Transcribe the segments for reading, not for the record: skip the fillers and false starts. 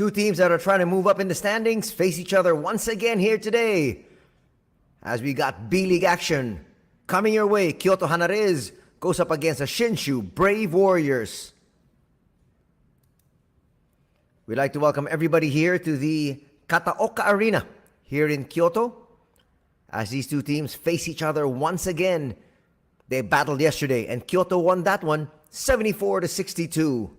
Two teams that are trying to move up in the standings face each other once again here today. As we got B.LEAGUE action coming your way, KYOTO HANNARYZ goes up against the SHINSHU Brave Warriors. We'd like to welcome everybody here to the Kataoka Arena here in Kyoto. As these two teams face each other once again. They battled yesterday and Kyoto won that one 74-62.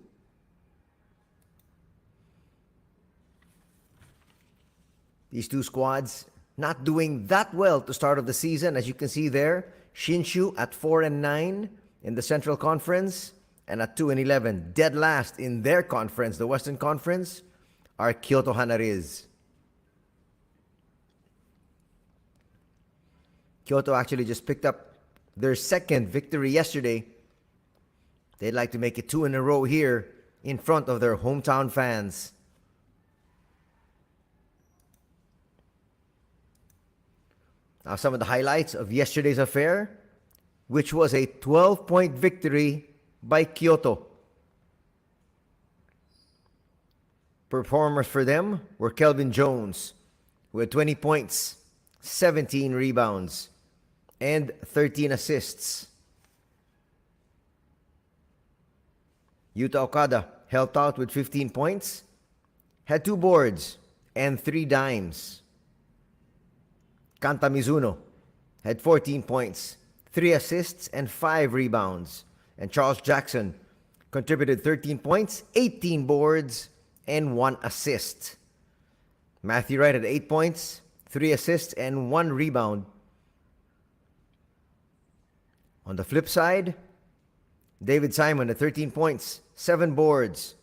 These two squads not doing that well to start of the season. As you can see there, SHINSHU at 4-9 in the Central Conference and at 2-11. Dead last in their conference, the Western Conference, are KYOTO HANNARYZ. KYOTO actually just picked up their second victory yesterday. They'd like to make it 2 in a row here in front of their hometown fans. Now some of the highlights of yesterday's affair, which was a 12-point victory by KYOTO. Performers for them were Kelvin Jones, who had 20 points, 17 rebounds, and 13 assists. Yuta Okada helped out with 15 points, had 2 boards, and 3 dimes. Kanta Mizuno had 14 points, 3 assists, and 5 rebounds. And Charles Jackson contributed 13 points, 18 boards, and 1 assist. Matthew Wright had 8 points, 3 assists, and 1 rebound. On the flip side, David Simon had 13 points, 7 boards.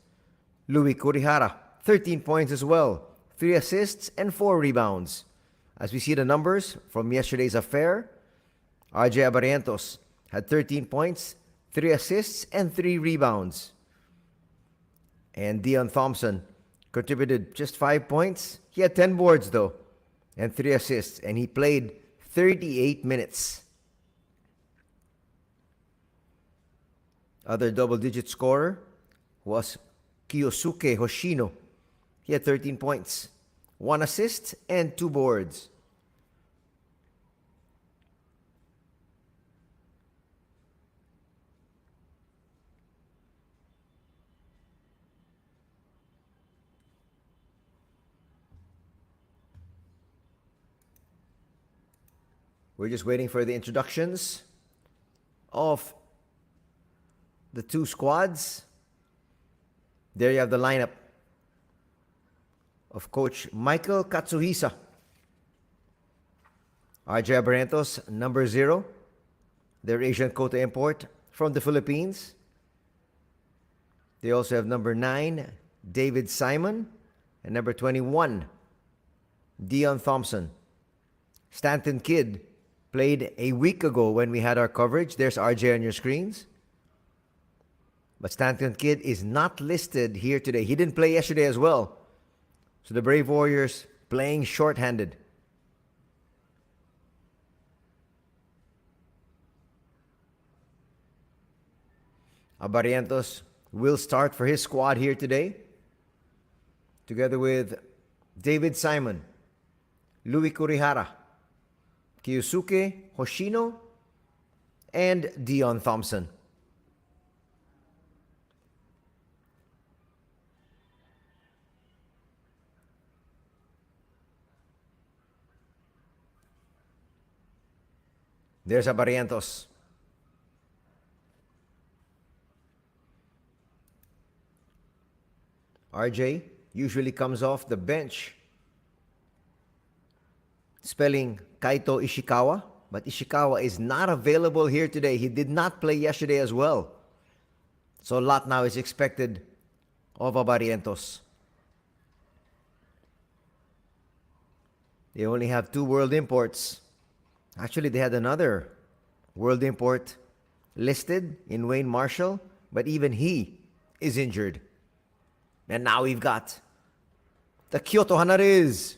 Louis Kurihara, 13 points as well, 3 assists, and 4 rebounds. As we see the numbers from yesterday's affair, RJ Abarientos had 13 points, 3 assists, and 3 rebounds. And Dion Thompson contributed just 5 points. He had 10 boards though, and 3 assists, and he played 38 minutes. Other double-digit scorer was Kyosuke Hoshino. He had 13 points, 1 assist, and 2 boards. We're just waiting for the introductions of the two squads. There you have the lineup of Coach Michael Katsuhisa. RJ Abarientos, number 0. Their Asian quota import from the Philippines. They also have number 9, David Simon, and number 21, Dion Thompson. Stanton Kidd played a week ago when we had our coverage. There's RJ on your screens. But Stanton Kidd is not listed here today. He didn't play yesterday as well. So the Brave Warriors playing shorthanded. Abarientos will start for his squad here today, together with David Simon, Louis Kurihara, Kyosuke Hoshino, and Dion Thompson. There's Abarientos. RJ usually comes off the bench, spelling Kaito Ishikawa, but Ishikawa is not available here today. He did not play yesterday as well. So a lot now is expected of Abarientos. They only have 2 world imports. Actually, they had another world import listed in Wayne Marshall, but even he is injured. And now we've got the KYOTO HANNARYZ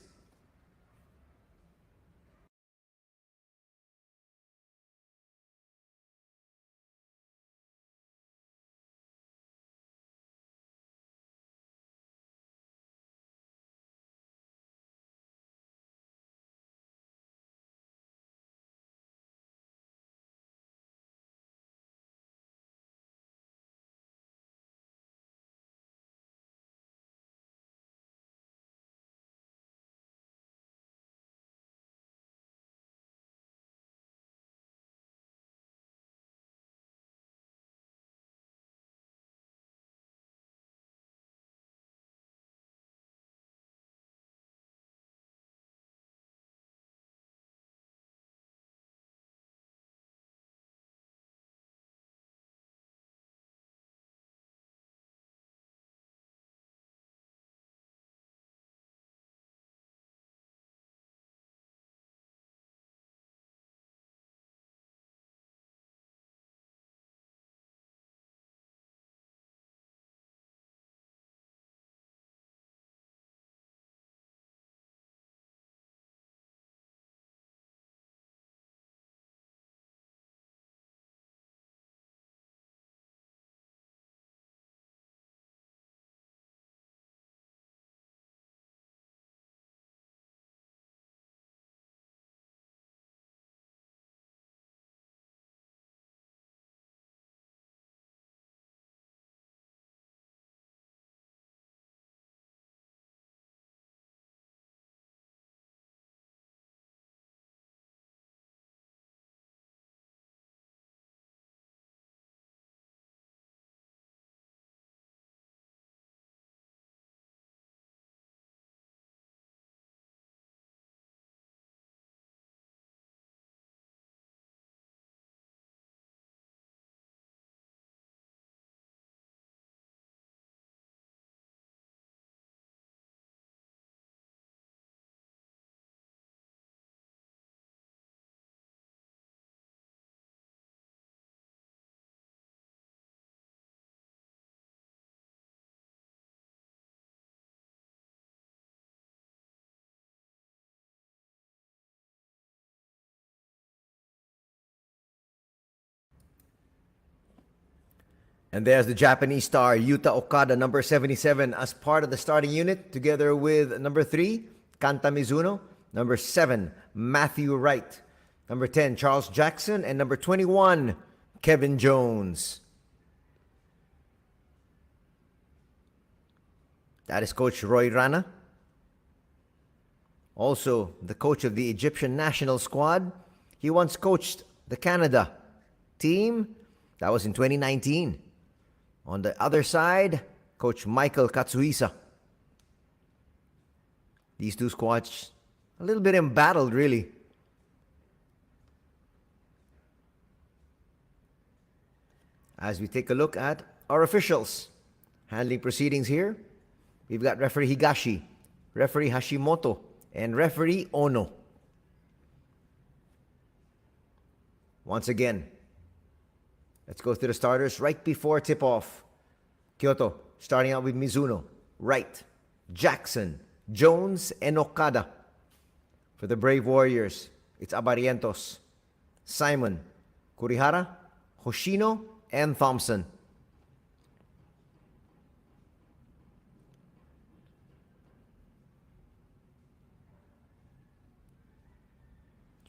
And there's the Japanese star, Yuta Okada, number 77, as part of the starting unit, together with number 3, Kanta Mizuno, number 7, Matthew Wright, number 10, Charles Jackson, and number 21, Kevin Jones. That is Coach Roy Rana. Also, the coach of the Egyptian national squad. He once coached the Canada team. That was in 2019. On the other side, Coach Michael Katsuhisa. These two squads a little bit embattled, really. As we take a look at our officials handling proceedings here, we've got referee Higashi, referee Hashimoto, and referee Ono. Once again, let's go through the starters right before tip-off. Kyoto, starting out with Mizuno, Wright, Jackson, Jones, and Okada. For the Brave Warriors, it's Abarientos, Simon, Kurihara, Hoshino, and Thompson.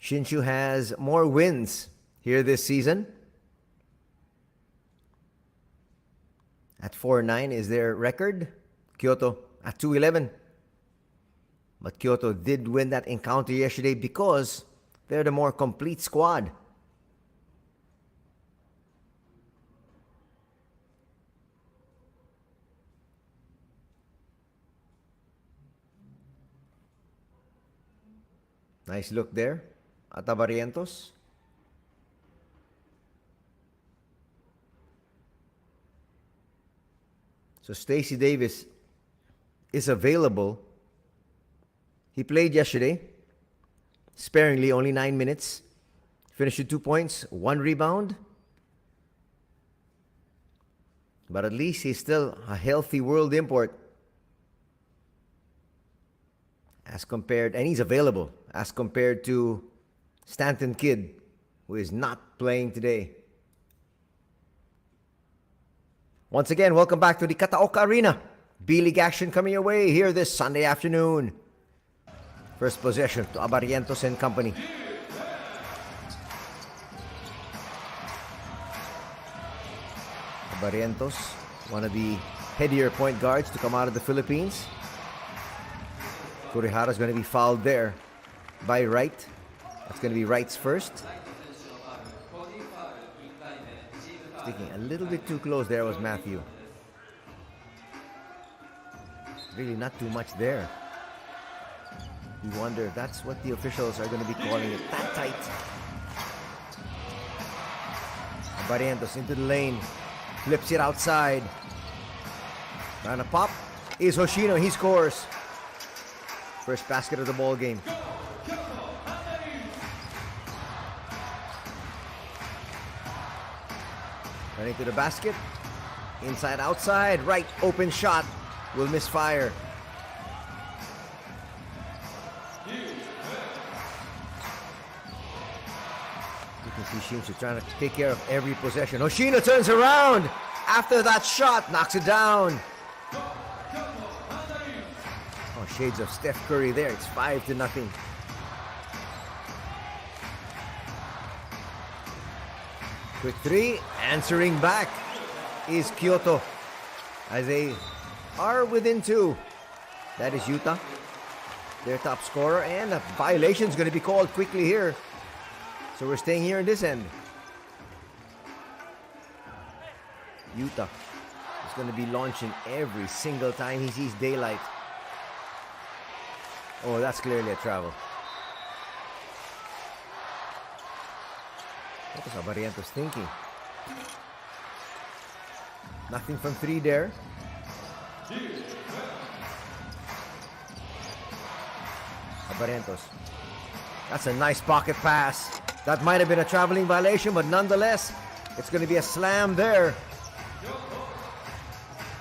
Shinshu has more wins here this season. At 4-9 is their record. Kyoto at 2-11. But Kyoto did win that encounter yesterday because they're the more complete squad. Nice look there at Abarientos. So Stacey Davis is available. He played yesterday, sparingly, only 9 minutes. Finished with 2 points, 1 rebound. But at least he's still a healthy world import. As compared, and he's available, as compared to Stanton Kidd, who is not playing today. Once again, welcome back to the Kataoka Arena. B.LEAGUE action coming your way here this Sunday afternoon. First possession to Abarientos and company. Abarientos, one of the headier point guards to come out of the Philippines. Kurihara is going to be fouled there by Wright. That's going to be Wright's first. Sticking a little bit too close there was Matthew. Really not too much there. You wonder if that's what the officials are going to be calling it. That tight. Abarientos into the lane. Flips it outside. Trying to pop is Hoshino. He scores. First basket of the ball game. Running to the basket. Inside, outside. Right, open shot. Will misfire. You can see Shinshu trying to take care of every possession. Hoshino turns around. After that shot, knocks it down. Oh, shades of Steph Curry there. It's 5-0. Quick three, answering back is Kyoto as they are within 2. That is Yuta, their top scorer, and a violation is going to be called quickly here. So we're staying here in this end. Yuta is going to be launching every single time he sees daylight. Oh, that's clearly a travel. What is Abarientos thinking? Nothing from 3 there. Abarientos. That's a nice pocket pass. That might have been a traveling violation, but nonetheless, it's going to be a slam there.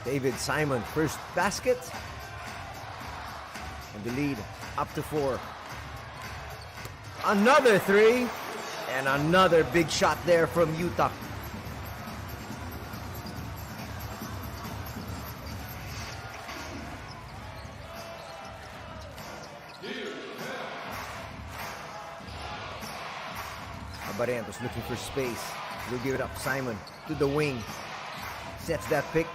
David Simon, first basket. And the lead up to 4. Another 3. And another big shot there from Yuta. Barrientos looking for space. Will give it up. Simon to the wing. Sets that pick.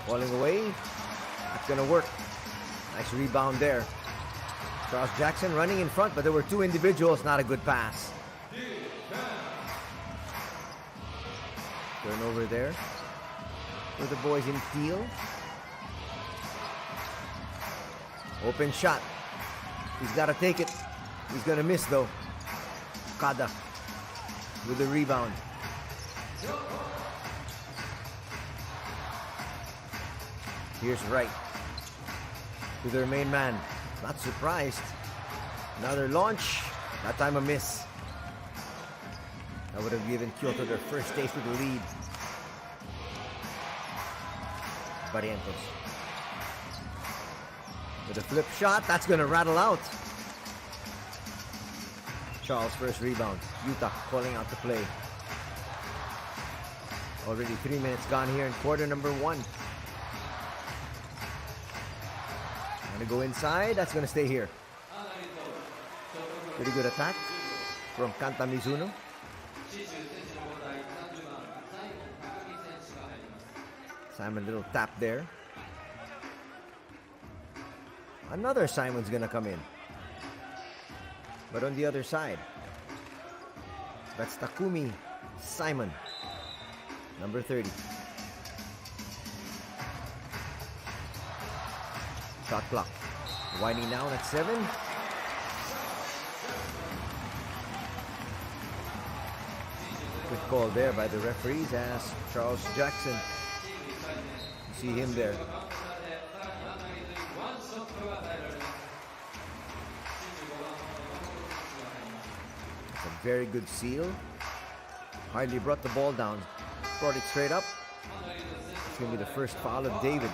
Falling away. That's gonna work. Nice rebound there. Charles Jackson running in front, but there were two individuals. Not a good pass. Turnover there for the boys in teal. Open shot. He's got to take it. He's going to miss though. Okada with the rebound. Here's Wright to their main man. Not surprised. Another launch. That time a miss. That would have given Kyoto their first taste of the lead. Barrientos with a flip shot. That's going to rattle out. Charles first rebound. Utah calling out the play. Already 3 minutes gone here in quarter number 1. Gonna go inside. That's gonna stay here. Pretty good attack from Kanta Mizuno. Simon, little tap there. Another Simon's gonna come in, but on the other side. That's Takumi Simon, number 30. Shot clock winding down at 7. Good call there by the referees as Charles Jackson. You see him there. It's a very good seal. Hardly brought the ball down. Brought it straight up. It's going to be the first foul of David.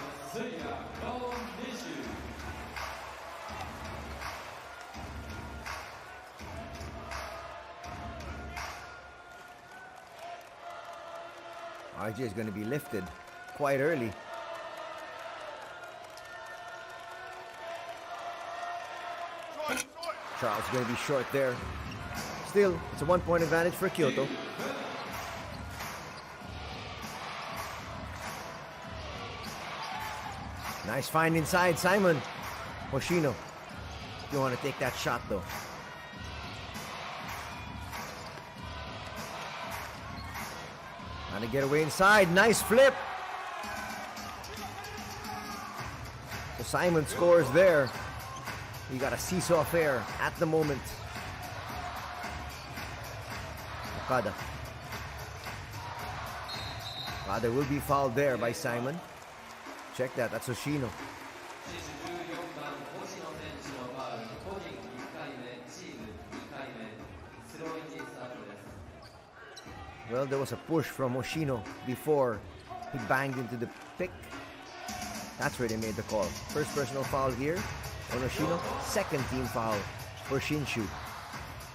RJ is going to be lifted quite early. Charles going to be short there. Still, it's a 1-point advantage for Kyoto. Nice find inside, Simon. Hoshino. You want to take that shot though. Trying to get away inside. Nice flip. So Simon scores there. You got a seesaw affair at the moment. Okada. Okada will be fouled there by Simon. Check that. That's Hoshino. Well, there was a push from Hoshino before he banged into the pick. That's where they made the call. First personal foul here on Hoshino. Second team foul for Shinshu.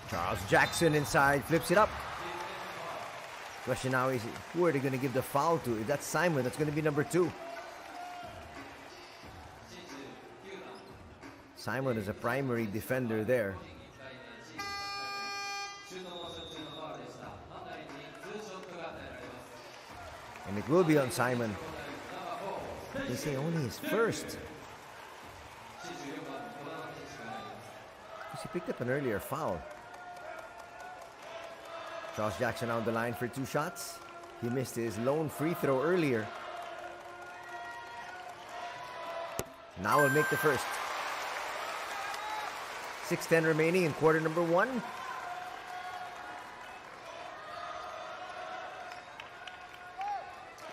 Charles Jackson inside, flips it up. Question now is, who are they going to give the foul to? If that's Simon, that's going to be number 2. Simon is a primary defender there. And it will be on Simon. They say only his first. He picked up an earlier foul. Charles Jackson on the line for 2 shots. He missed his lone free throw earlier. Now he'll make the first. 6:10 remaining in quarter number 1.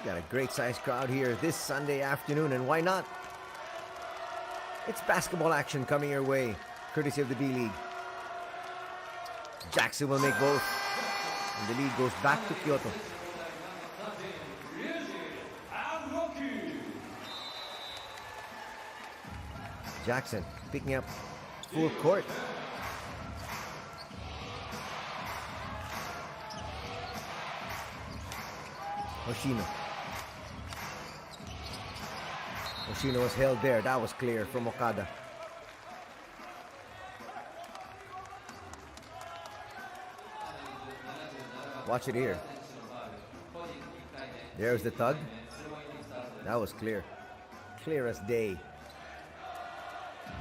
Got a great sized crowd here this Sunday afternoon, and why not? It's basketball action coming your way, courtesy of the B-League. Jackson will make both, and the lead goes back to Kyoto. Jackson picking up full court. Hoshino. Hoshino was held there. That was clear from Okada. Watch it here. There's the tug. That was clear. Clear as day.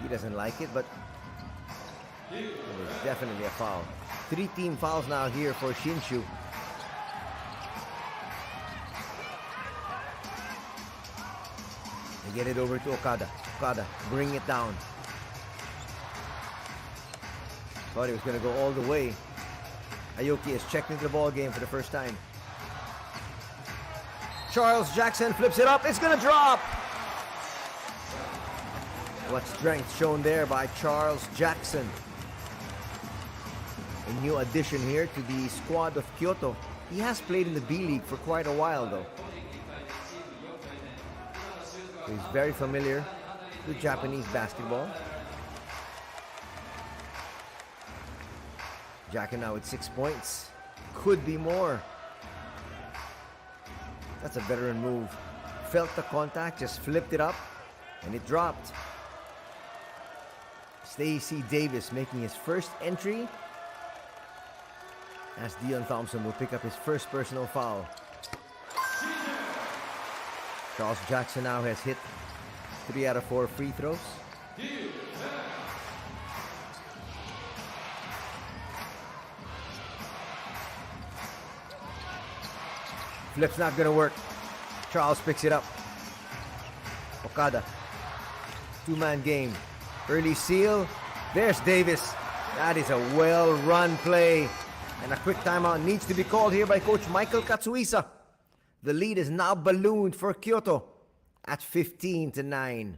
He doesn't like it, but it was definitely a foul. 3 team fouls now here for Shinshu. They get it over to Okada. Okada, bring it down. Thought he was going to go all the way. Aoki is checked into the ball game for the first time. Charles Jackson flips it up. It's going to drop. What strength shown there by Charles Jackson. A new addition here to the squad of Kyoto. He has played in the B.LEAGUE for quite a while though. He's very familiar with Japanese basketball. Jackson now with 6 points. Could be more. That's a veteran move. Felt the contact, just flipped it up, and it dropped. Stacey Davis making his first entry as Dion Thompson will pick up his first personal foul. Charles Jackson now has hit 3 out of 4 free throws. Flip's not gonna work. Charles picks it up. Okada. 2-man game. Early seal. There's Davis. That is a well-run play. And a quick timeout needs to be called here by Coach Michael Katsuisa. The lead is now ballooned for Kyoto at 15-9.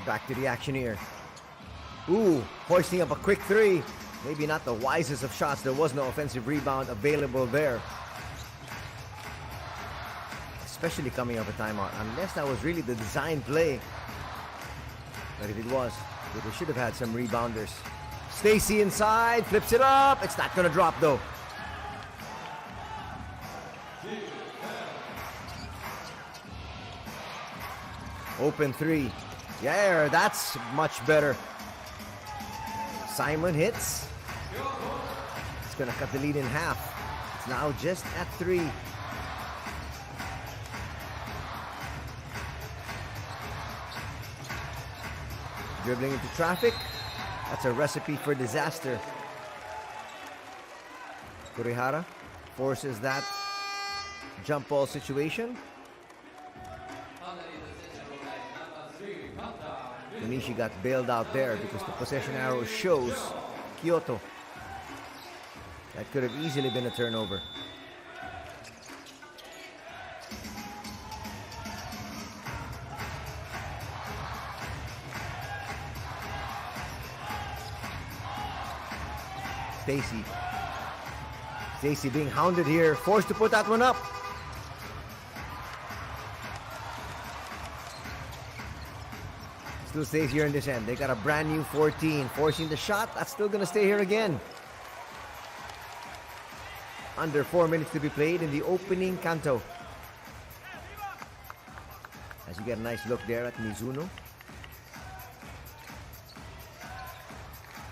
Back to the action here. Ooh, hoisting up a quick 3. Maybe not the wisest of shots. There was no offensive rebound available there. Especially coming off a timeout. Unless that was really the design play. But if it was, they should have had some rebounders. Stacey inside, flips it up. It's not going to drop though. Open 3. Yeah, that's much better. Simon hits. It's going to cut the lead in half. It's now just at 3. Dribbling into traffic. That's a recipe for disaster. Kurihara forces that jump ball situation. Onishi got bailed out there because the possession arrow shows Kyoto. That could have easily been a turnover. Stacey being hounded here, forced to put that one up. Still stays here in this end. They got a brand new 14. Forcing the shot. That's still going to stay here again. Under 4 minutes to be played in the opening canto. As you get a nice look there at Mizuno.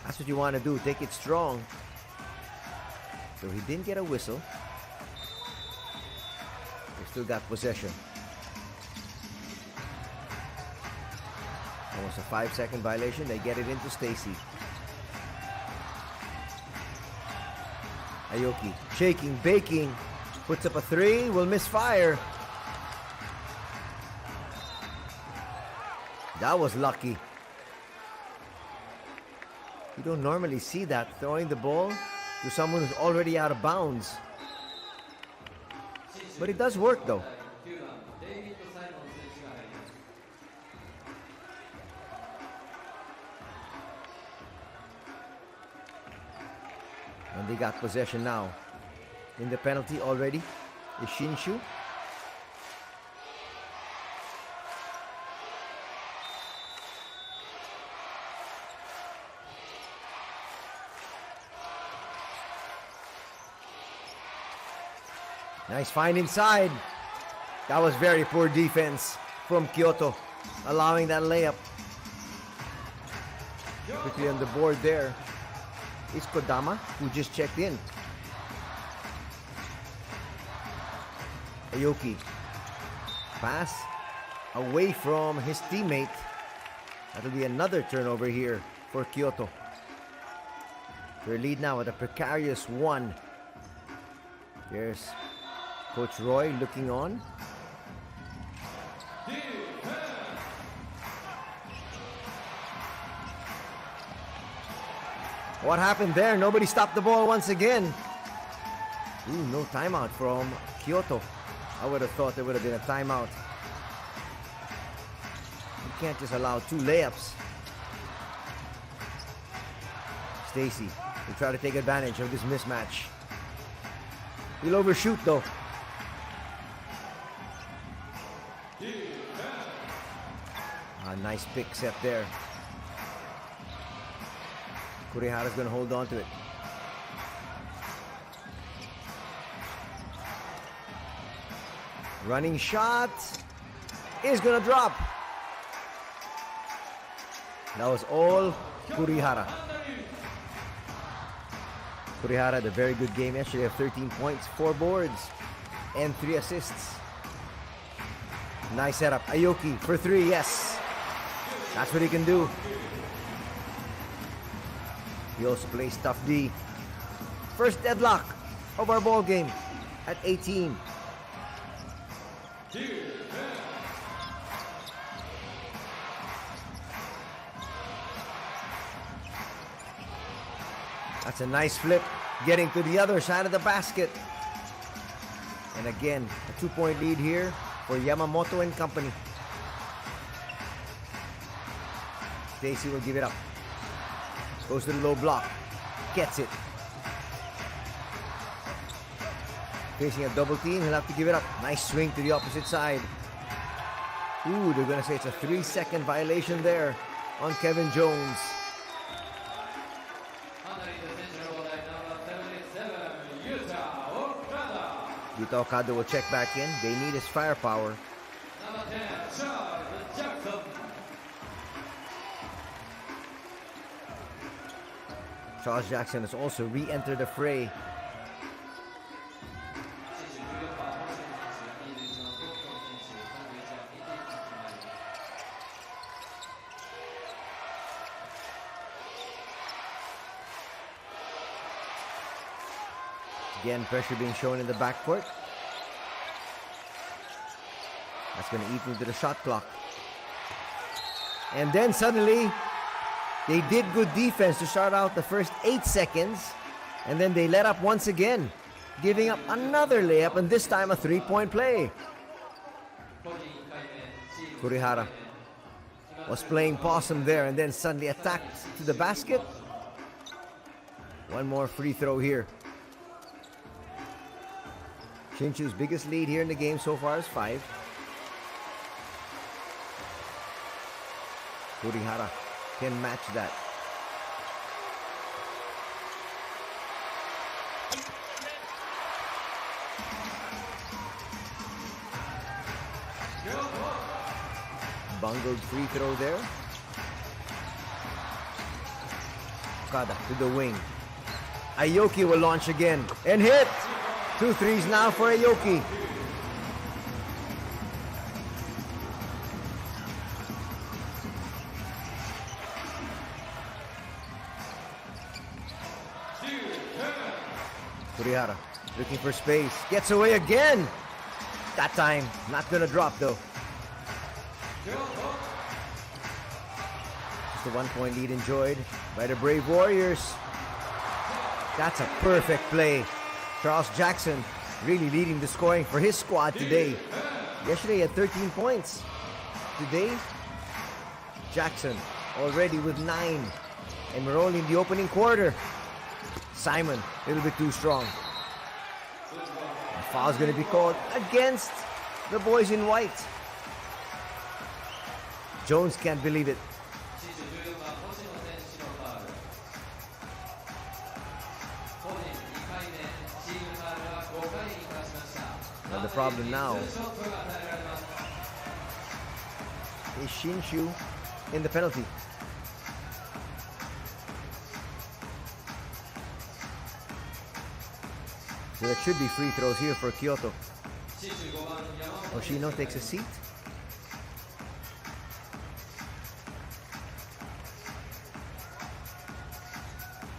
That's what you want to do. Take it strong. So he didn't get a whistle. They still got possession. Almost a 5-second violation. They get it into Stacy. Aoki shaking, baking. Puts up a 3. Will miss fire. That was lucky. You don't normally see that, throwing the ball to someone who's already out of bounds. But it does work though. And they got possession now. In the penalty already is Shinshu. Nice find inside. That was very poor defense from Kyoto, allowing that layup. Quickly on the board there is Kodama, who just checked in. Aoki. Pass away from his teammate. That'll be another turnover here for Kyoto. Their lead now at a precarious 1. There's Coach Roy looking on. What happened there? Nobody stopped the ball once again. Ooh, no timeout from Kyoto. I would have thought there would have been a timeout. You can't just allow 2 layups. Stacy will try to take advantage of this mismatch. He'll overshoot though. A nice pick set there. Kurihara's going to hold on to it. Running shot is going to drop. That was all Kurihara. Kurihara had a very good game yesterday of 13 points, 4 boards, and 3 assists. Nice setup. Aoki for 3, yes. That's what he can do. He also plays tough D. First deadlock of our ball game at 18. That's a nice flip, getting to the other side of the basket. And again, a 2-point lead here for Yamamoto and company. Stacy will give it up. Goes to the low block. Gets it. Facing a double team, he'll have to give it up. Nice swing to the opposite side. Ooh, they're going to say it's a 3-second violation there on Kevin Jones. Yuta Okada will check back in. They need his firepower. Charles Jackson has also re-entered the fray. Again, pressure being shown in the backcourt. That's going to eat into the shot clock. And then suddenly, they did good defense to start out the first 8 seconds. And then they let up once again, giving up another layup, and this time a 3-point play. Kurihara was playing possum there and then suddenly attacked to the basket. One more free throw here. Shinshu's biggest lead here in the game so far is 5. Kurihara can match that. Bungled free throw there. Okada to the wing. Aoki will launch again and hit. 2 threes now for Aoki. Kurihara looking for space. Gets away again. That time, not gonna drop though. Just a 1-point lead enjoyed by the Brave Warriors. That's a perfect play. Charles Jackson really leading the scoring for his squad today. Yesterday he had 13 points. Today, Jackson already with 9. And we're only in the opening quarter. Simon, a little bit too strong. A foul's going to be called against the boys in white. Jones can't believe it. And the problem now is Shinshu in the penalty. So that should be free throws here for Kyoto. Oshino takes a seat.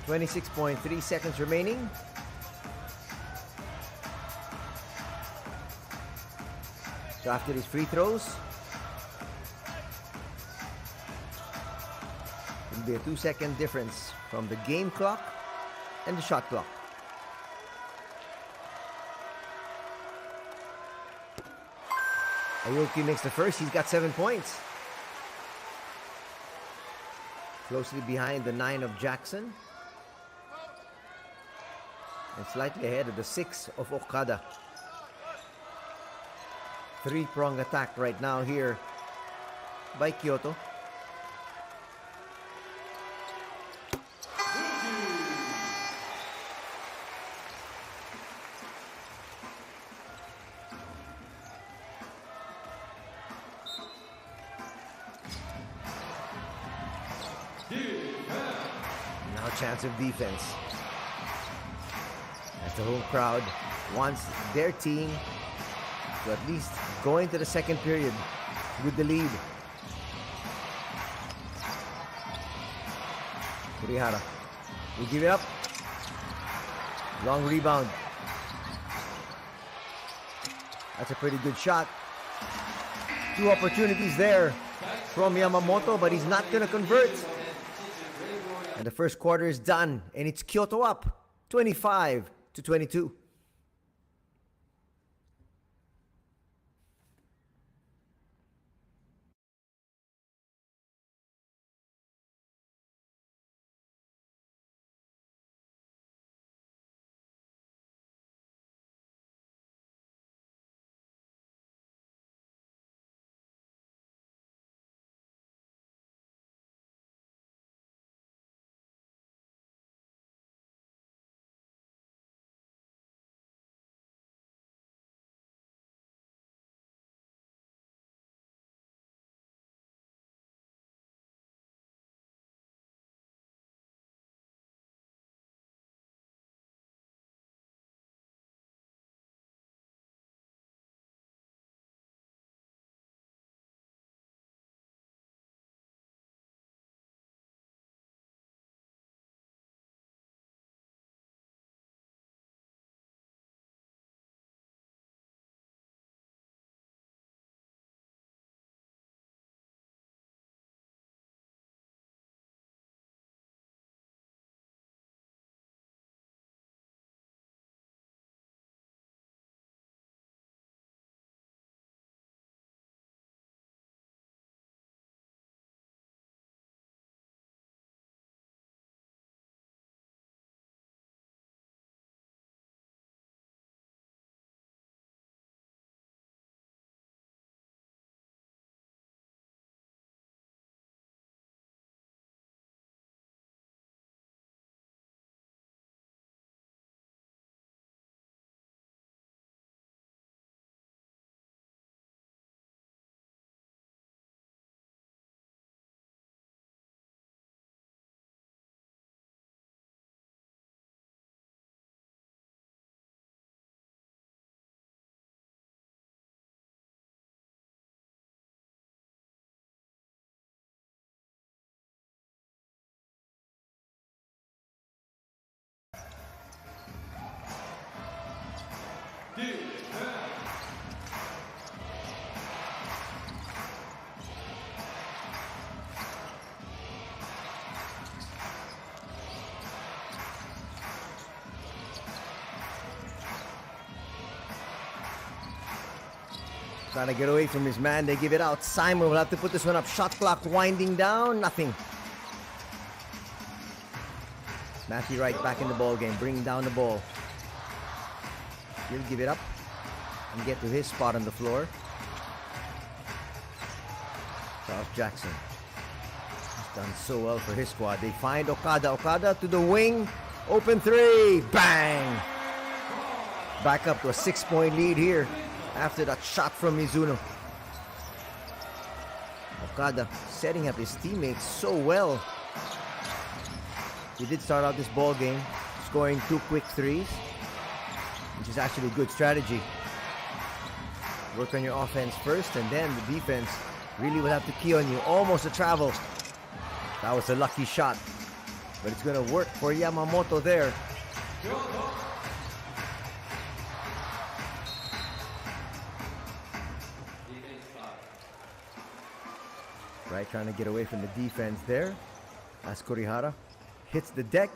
.3 seconds remaining. So after these free throws, it will be a 2-second difference from the game clock and the shot clock. Aoki makes the first. He's got 7 points. Closely behind the 9 of Jackson. And slightly ahead of the 6 of Okada. 3-prong attack right now here by Kyoto. Now chance of defense. As the home crowd wants their team to at least go into the second period with the lead. Kurihara will give it up. Long rebound. That's a pretty good shot. 2 opportunities there from Yamamoto, but he's not going to convert. And the first quarter is done, and it's Kyoto up 25-22. Trying to get away from his man. They give it out. Simon will have to put this one up. Shot clock winding down. Nothing. Matthew Wright back in the ball game. Bringing down the ball. He'll give it up and get to his spot on the floor. Charles Jackson has done so well for his squad. They find Okada. Okada to the wing. Open three. Bang! Back up to a 6-point lead here after that shot from Mizuno. Okada setting up his teammates so well. He did start out this ball game scoring 2 quick threes, which is actually a good strategy. Work on your offense first, and then the defense really will have to key on you. Almost a travel. That was a lucky shot, but it's going to work for Yamamoto there. Right, trying to get away from the defense there. As Kurihara hits the deck.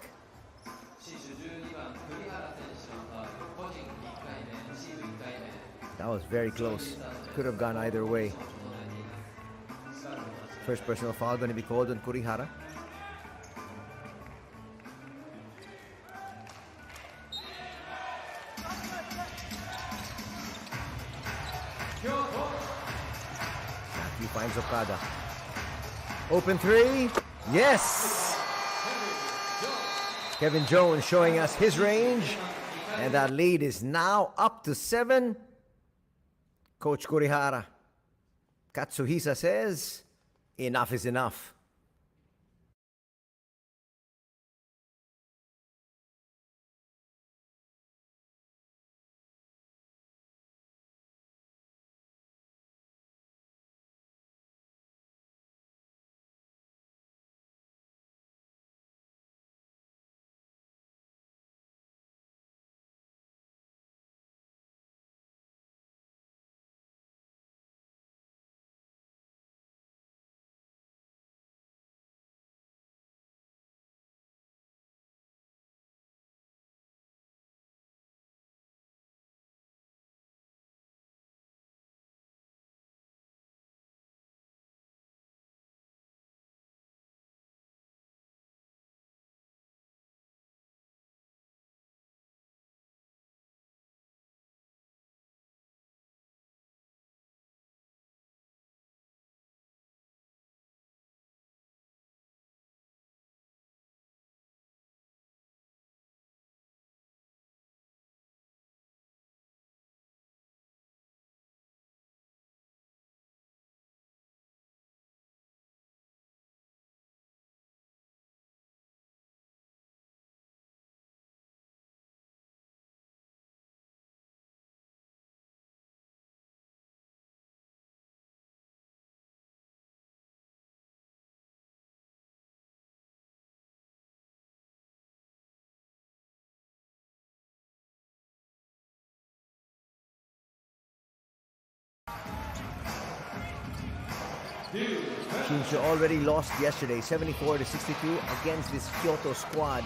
That was very close. Could have gone either way. First personal foul going to be called on Kurihara. Matthew finds Okada. Open three. Yes! Kevin Jones showing us his range. And that lead is now up to 7. Coach Kurihara, Katsuhisa says, enough is enough. Shinshu already lost yesterday, 74-62 against this Kyoto squad.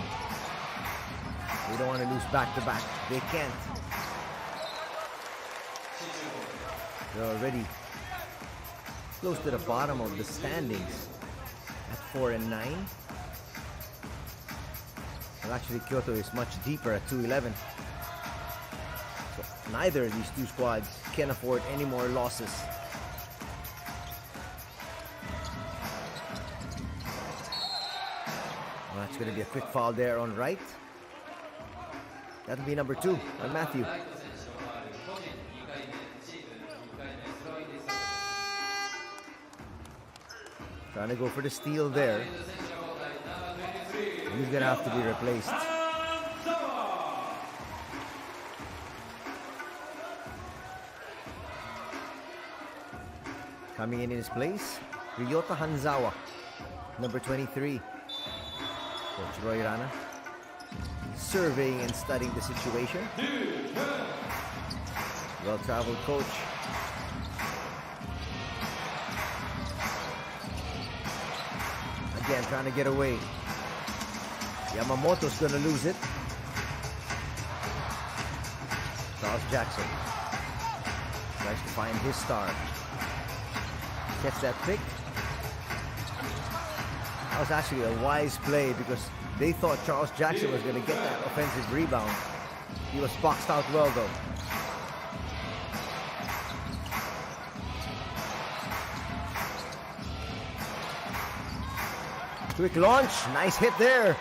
They don't want to lose back-to-back. They can't. They're already close to the bottom of the standings at 4-9. Well, actually, Kyoto is much deeper at 2-11. So neither of these two squads can afford any more losses. Well, that's going to be a quick foul there on Wright. That'll be number 2 on Matthew. Trying to go for the steal there. He's going to have to be replaced. Coming in his place, Ryota Hanzawa, number 23. Coach Roy Rana surveying and studying the situation. Well-traveled coach. Again, trying to get away. Yamamoto's gonna lose it. Charles Jackson tries to find his star. Gets that pick. That was actually a wise play because they thought Charles Jackson was gonna get that offensive rebound. He was boxed out well though. Quick launch, nice hit there.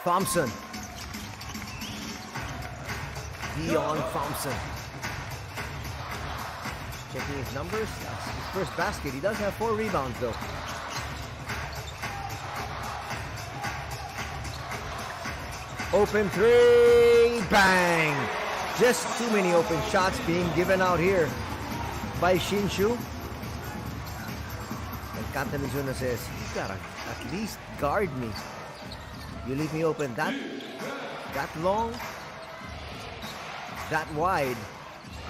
Thompson. Dion Thompson. Checking his numbers. That's his first basket. He does have 4 rebounds though. Open 3. Bang! Just too many open shots being given out here by Shinshu. And Kanta Mizuno says, you gotta at least guard me. You leave me open that long, that wide,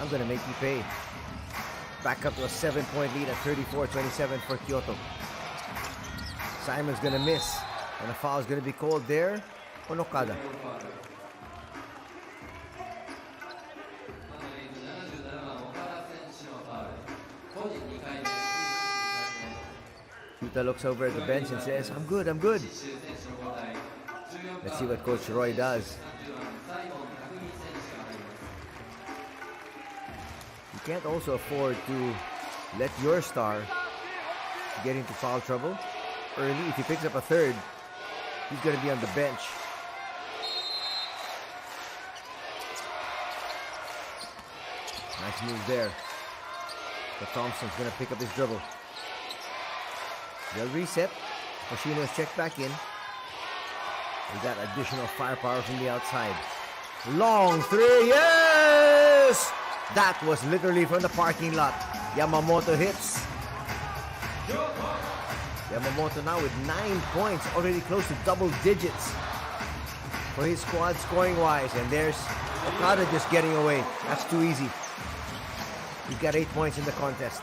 I'm gonna make you pay. Back up to a 7-point lead at 34-27 for Kyoto. Simon's gonna miss, and a foul is gonna be called there on Okada. Yuta looks over at the bench and says, I'm good, I'm good. Let's see what Coach Roy does. You can't also afford to let your star get into foul trouble early. If he picks up a third, he's going to be on the bench. Nice move there. But Thompson's going to pick up his dribble. They'll reset. Hoshino's checked back in. We got additional firepower from the outside. Long 3, yes! That was literally from the parking lot. Yamamoto hits. Yamamoto now with 9 points, already close to double digits for his squad scoring-wise. And there's Okada just getting away. That's too easy. He's got 8 points in the contest.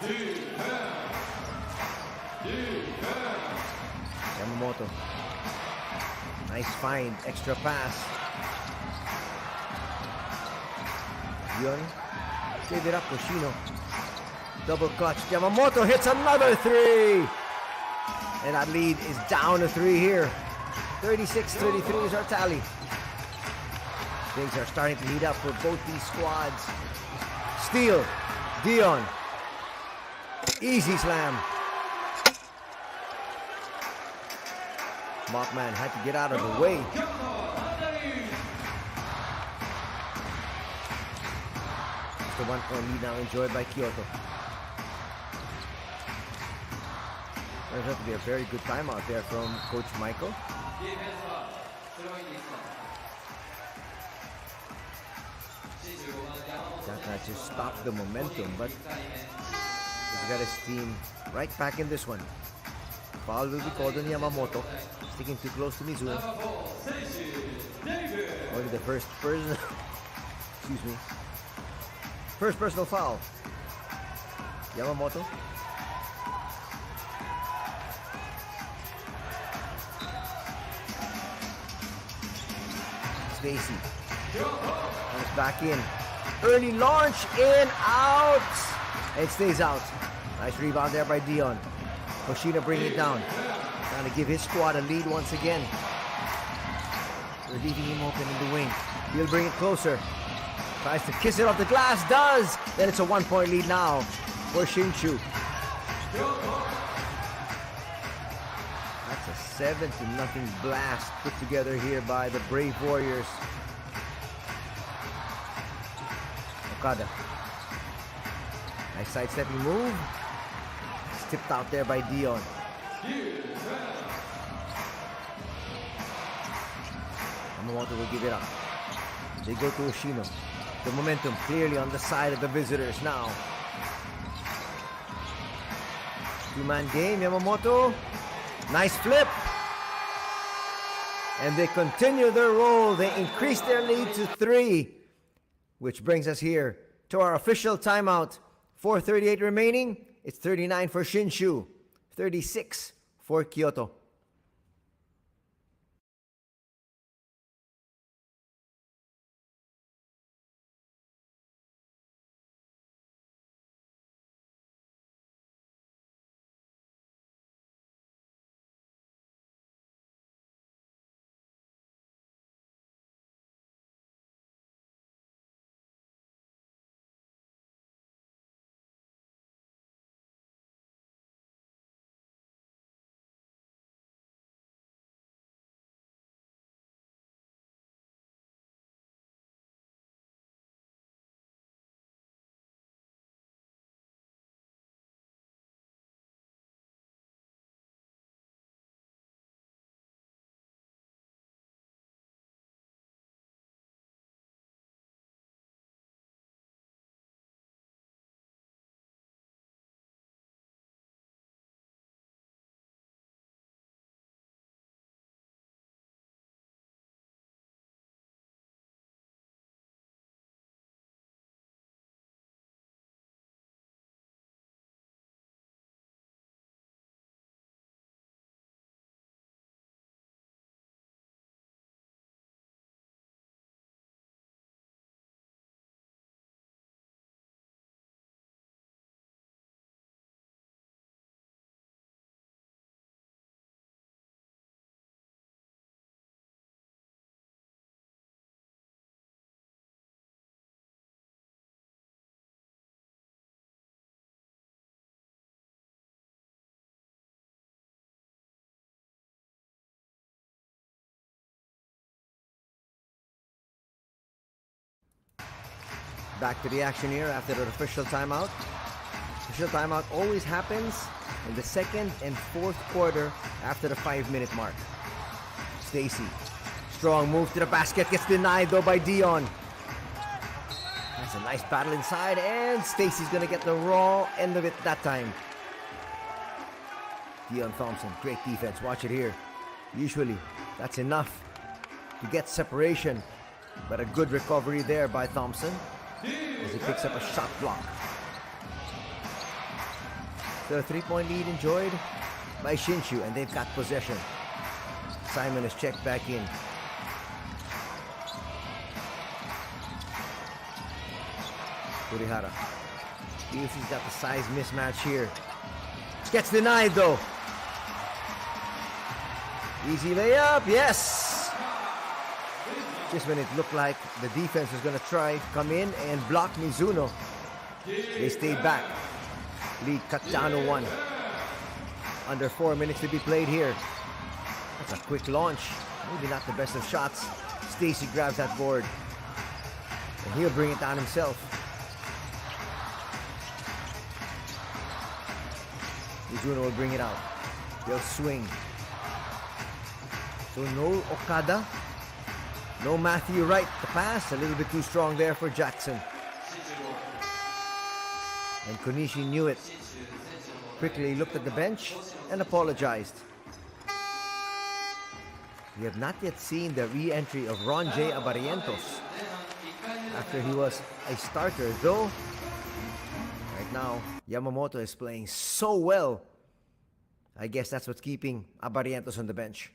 Yamamoto. Nice find, extra pass. Yun. Save it up, Hoshino. Double clutch. Yamamoto hits another 3. And that lead is down to 3 here. 36-33 is our tally. Things are starting to heat up for both these squads. Steal. Dion. Easy slam. Mockman had to get out of the way. It's the 1-point lead now enjoyed by Kyoto. There's going to be a very good timeout there from Coach Michael. That just stopped the momentum, but he's got his team right back in this one. Foul will be called on Yamamoto, sticking too close to Mizuno. Only the first person, excuse me, first personal foul. Yamamoto. Stacy comes back in. Early launch, in, out. It stays out. Nice rebound there by Dion. Hoshino bringing it down. Trying to give his squad a lead once again. They're leaving him open in the wing. He'll bring it closer. Tries to kiss it off the glass. Does. Then it's a 1-point lead now for Shinshu. That's a 7-0 blast put together here by the Brave Warriors. Okada. Nice sidestepping move. Tipped out there by Dion. Yamamoto will give it up. They go to Hoshino. The momentum clearly on the side of the visitors now. 2-man game, Yamamoto. Nice flip. And they continue their roll. They increase their lead to 3. Which brings us here to our official timeout. 4:38 remaining. It's 39 for Shinshu, 36 for KYOTO. Back to the action here after the official timeout. Official timeout always happens in the second and fourth quarter after the 5-minute mark. Stacy, strong move to the basket, gets denied though by Dion. That's a nice battle inside, and Stacy's gonna get the raw end of it that time. Dion Thompson, great defense, watch it here. Usually, that's enough to get separation, but a good recovery there by Thompson as he picks up a shot block. So a 3-point lead enjoyed by Shinshu, and they've got possession. Simon is checked back in. Kurihara feels he's got the size mismatch here. Gets denied though. Easy layup, yes! Just when it looked like the defense was going to try to come in and block Mizuno, they stayed back. Lead cut down to 1. Under 4 minutes to be played here. That's a quick launch. Maybe not the best of shots. Stacy grabs that board, and he'll bring it down himself. Mizuno will bring it out. They'll swing. So no Okada. No Matthew Wright. The pass, a little bit too strong there for Jackson. And Konishi knew it. Quickly looked at the bench and apologized. We have not yet seen the re-entry of Ron J. Abarientos after he was a starter, though right now Yamamoto is playing so well. I guess that's what's keeping Abarientos on the bench.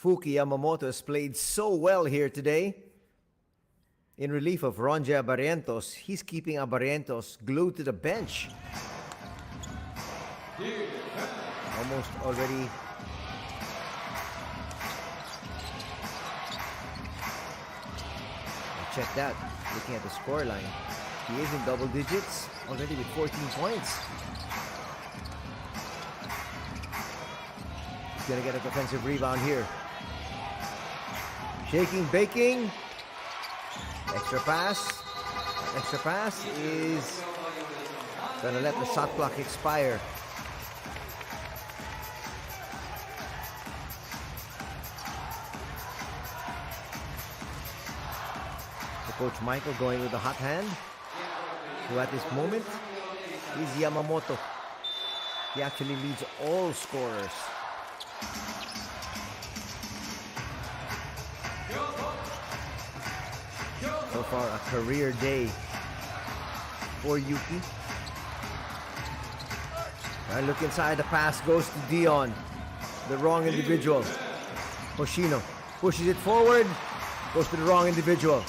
Fuki Yamamoto has played so well here today. In relief of Ronja Barrientos, he's keeping Barrientos glued to the bench. Almost already. Check that. Looking at the scoreline, he is in double digits already with 14 points. He's gonna get a defensive rebound here. Shaking, baking. Extra pass. Extra pass is gonna let the shot clock expire. Coach Michael going with the hot hand, who at this moment is Yamamoto. He actually leads all scorers. So far, a career day for Yuki. I look inside, the pass goes to Dion. The wrong individual. Hoshino pushes it forward, goes to the wrong individual.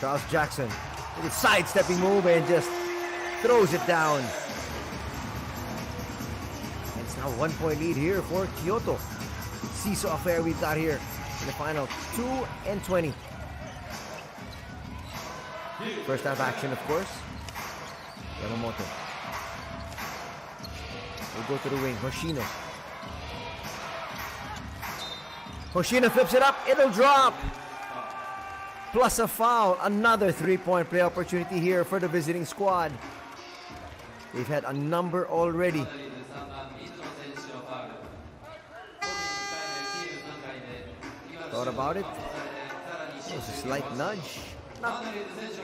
Charles Jackson with a sidestepping move and just throws it down. And it's now 1 point lead here for Kyoto. Seesaw affair we've got here in the final 2-20. First half action, of course. Yamamoto will go to the wing. Hoshino. Hoshino flips it up. It'll drop. Plus a foul. Another 3-point play opportunity here for the visiting squad. They've had a number already. Thought about it. It was a slight nudge. Not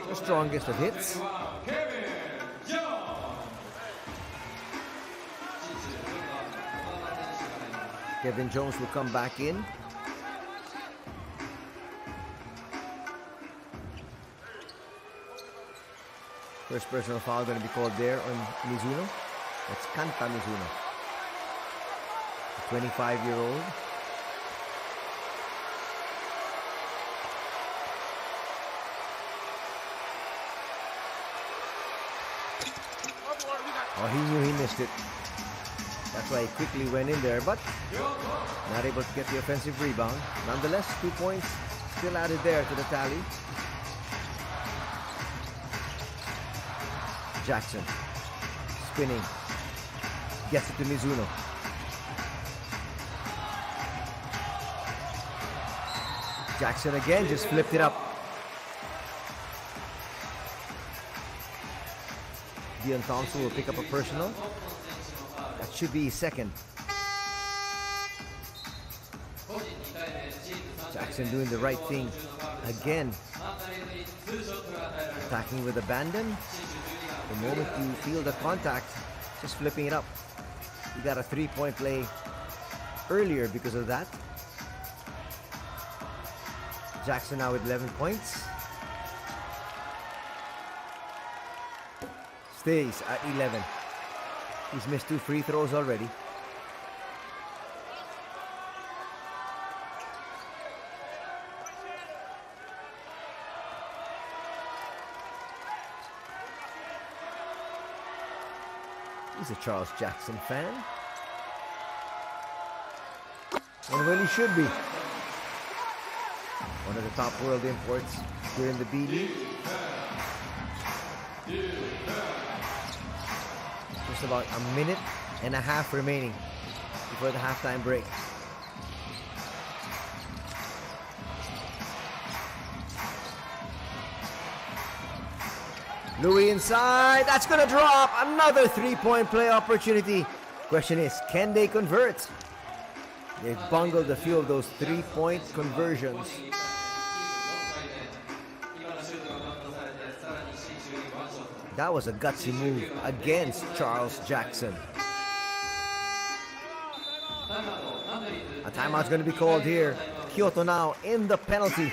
the strongest of hits. Kevin Jones will come back in. First personal foul going to be called there on Mizuno. That's Kanta Mizuno. The 25-year-old. Oh, he knew he missed it. That's why he quickly went in there, but not able to get the offensive rebound. Nonetheless, 2 points still added there to the tally. Jackson spinning, gets it to Mizuno. Jackson again just flipped it up. Dion Thompson will pick up a personal. That should be his second. Jackson doing the right thing again. Attacking with abandon. The moment you feel the contact, just flipping it up. You got a 3-point play earlier because of that. Jackson now with 11 points. Stays at 11. He's missed 2 free throws already. He's a Charles Jackson fan. And well, he should be. One of the top world imports here in the B.LEAGUE. Just about a minute and a half remaining before the halftime break. Louis inside. That's going to drop. Another 3-point play opportunity. Question is, can they convert? They've bungled a few of those 3-point conversions. That was a gutsy move against Charles Jackson. A timeout's going to be called here. Kyoto now in the penalty.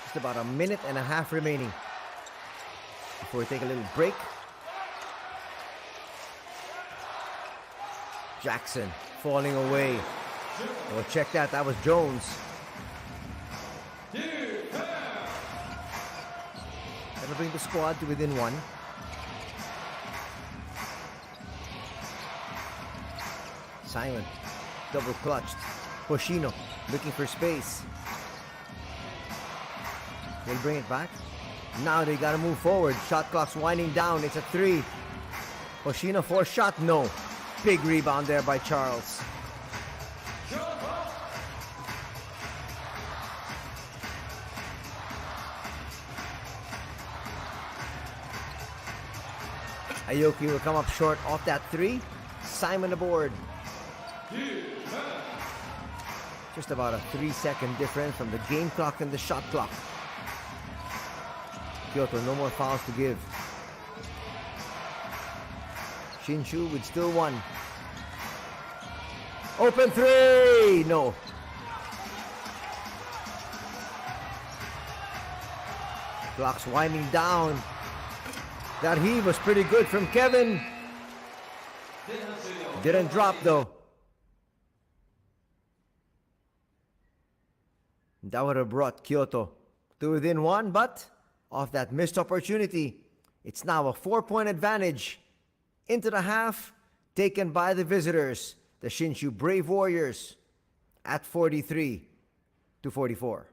Just about a minute and a half remaining before we take a little break. Jackson falling away. Oh, check that. That was Jones. That'll bring the squad to within one. Simon, double clutched. Hoshino looking for space. They'll bring it back. Now they gotta move forward. Shot clock's winding down. It's a 3. Hoshino for shot. No. Big rebound there by Charles. Aoki will come up short off that 3. Simon aboard. Just about a 3-second difference from the game clock and the shot clock. Kyoto, no more fouls to give. Shinshu with still 1. Open 3! No. Clock's winding down. That heave was pretty good from Kevin. Didn't drop though. That would have brought Kyoto to within 1, but off that missed opportunity, it's now a 4-point advantage into the half, taken by the visitors, the Shinshu Brave Warriors, at 43-44.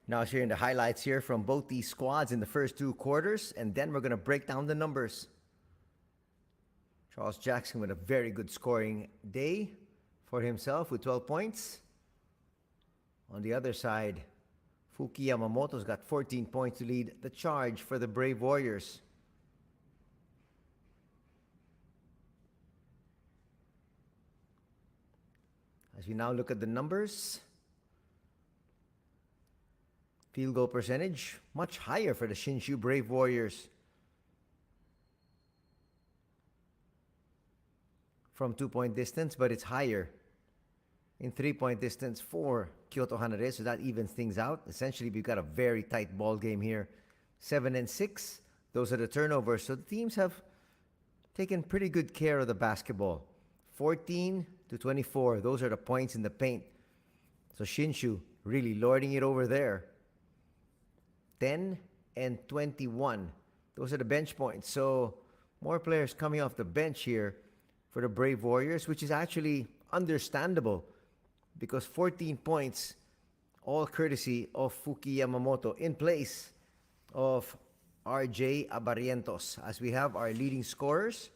Now sharing the highlights here from both these squads in the first two quarters, and then we're going to break down the numbers. Charles Jackson with a very good scoring day for himself with 12 points. On the other side, Fuki Yamamoto's got 14 points to lead the charge for the Brave Warriors. As we now look at the numbers, field goal percentage much higher for the Shinshu Brave Warriors. From 2-point distance, but it's higher in 3-point distance for KYOTO HANNARYZ, so that evens things out. Essentially, we've got a very tight ball game here. 7 and 6, those are the turnovers. So the teams have taken pretty good care of the basketball. 14 to 24, those are the points in the paint. So Shinshu really lording it over there. 10 and 21, those are the bench points. So more players coming off the bench here for the Brave Warriors, which is actually understandable because 14 points, all courtesy of Fuki Yamamoto in place of RJ Abarientos. As we have our leading scorers,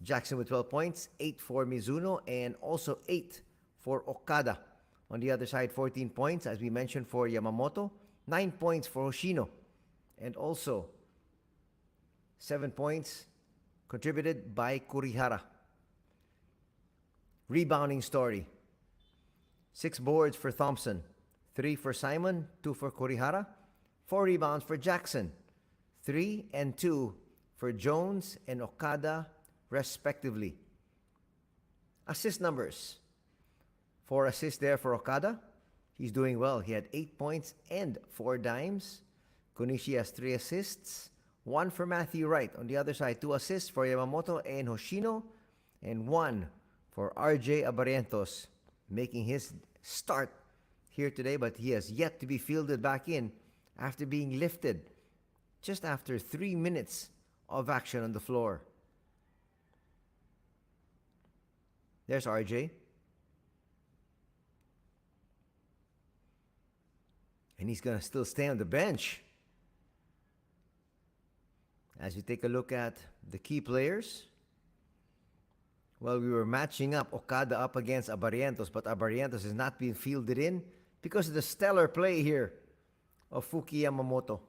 Jackson with 12 points, 8 for Mizuno, and also 8 for Okada. On the other side, 14 points, as we mentioned, for Yamamoto, 9 points for Hoshino, and also 7 points contributed by Kurihara. Rebounding story. 6 boards for Thompson, 3 for Simon, 2 for Kurihara, 4 rebounds for Jackson, 3 and 2 for Jones and Okada, respectively. Assist numbers. 4 assists there for Okada. He's doing well. He had 8 points and 4 dimes. Konishi has 3 assists. 1 for Matthew Wright. On the other side, 2 assists for Yamamoto and Hoshino, and 1 for RJ Abarientos, making his start here today, but he has yet to be fielded back in after being lifted just after 3 minutes of action on the floor. There's RJ. And he's going to still stay on the bench. As you take a look at the key players, well, we were matching up Okada up against Abarientos, but Abarientos is not being fielded in because of the stellar play here of Fuki Yamamoto.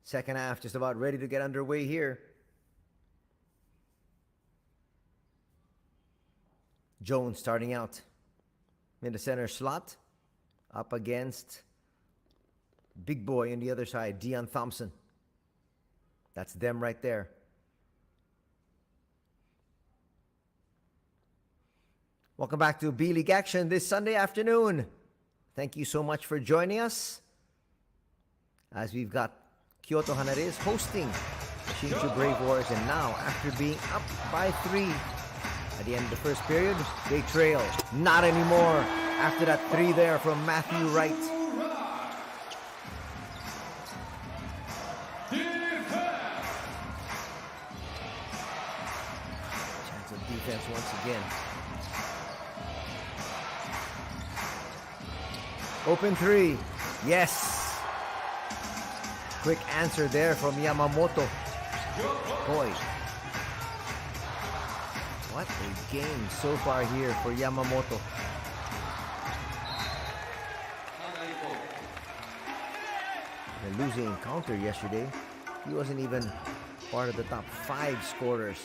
Second half just about ready to get underway here. Jones starting out in the center slot up against big boy on the other side, Dion Thompson. That's them right there. Welcome back to B.LEAGUE action this Sunday afternoon. Thank you so much for joining us as we've got KYOTO HANNARYZ hosting the Shinshu Brave Warriors, and now after being up by 3 at the end of the first period, they trail. Not anymore after that 3 there from Matthew Wright. Chance of defense once again. Open 3. Yes. Quick answer there from Yamamoto. Boy, what a game so far here for Yamamoto. The losing encounter yesterday, he wasn't even part of the top 5 scorers.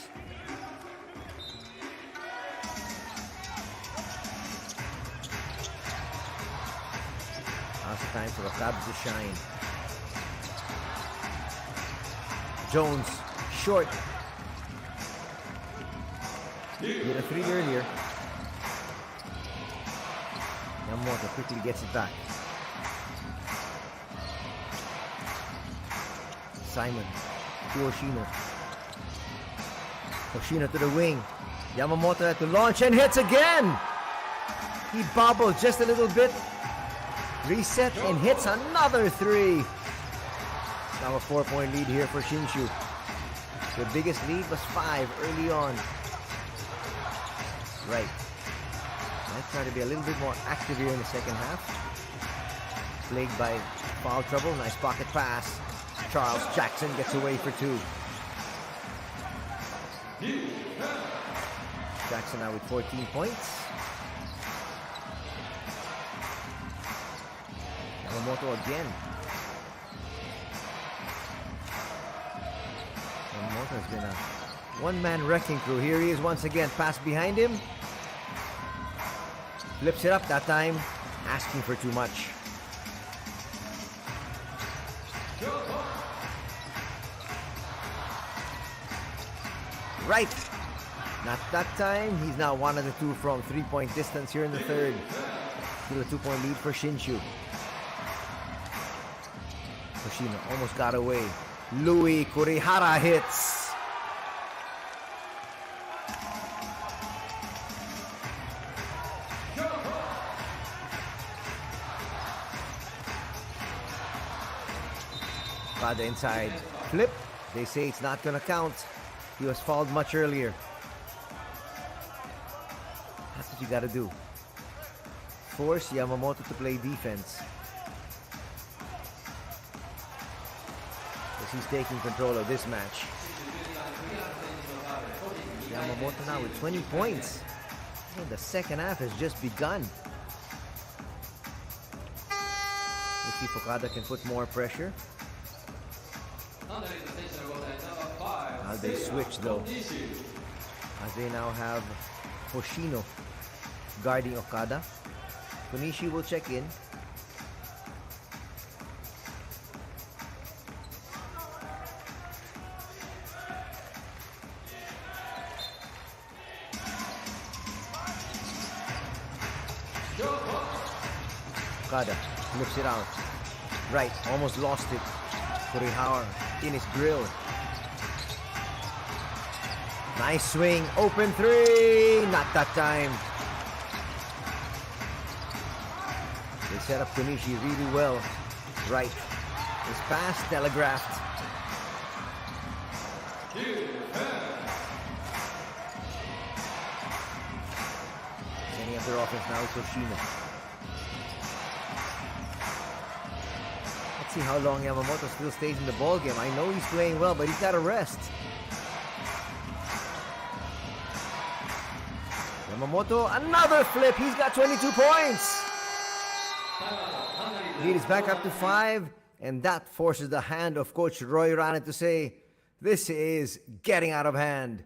Now's the time for Okada to shine. Jones, short. He had a 3 earlier. Yamamoto quickly gets it back. Simon to Hoshino. Hoshino to the wing. Yamamoto had to launch and hits again. He bobbled just a little bit. Reset and hits another 3. Now a 4-point lead here for Shinshu. The biggest lead was 5 early on. Right. Let's try to be a little bit more active here in the second half. Plagued by foul trouble. Nice pocket pass. Charles Jackson gets away for 2. Jackson now with 14 points. Yamamoto again. Yamamoto has been a one-man wrecking crew. Here he is once again. Pass behind him. Flips it up that time. Asking for too much. Right. Not that time. He's now 1 of the 2 from 3-point distance here in the third. Still a 2-point lead for Shinshu. Hoshino almost got away. Louis Kurihara hits. Okada inside. Flip. They say it's not gonna count. He was fouled much earlier. That's what you gotta do. Force Yamamoto to play defense. Because he's taking control of this match. Yamamoto now with 20 points. And the second half has just begun. Let's see if Okada can put more pressure. Now they switch though, as they now have Hoshino guarding Okada. Konishi will check in. Okada flips it out. Right, almost lost it. Kurihara in his grill. Nice swing, open 3, not that time. They set up Konishi really well. Right, his pass telegraphed. Setting up their offense now is Hoshino. Let's see how long Yamamoto still stays in the ball game. I know he's playing well, but he's got to rest. Yamamoto, another flip. He's got 22 points. Lead is back up to 5, and that forces the hand of Coach Roy Rana to say, this is getting out of hand.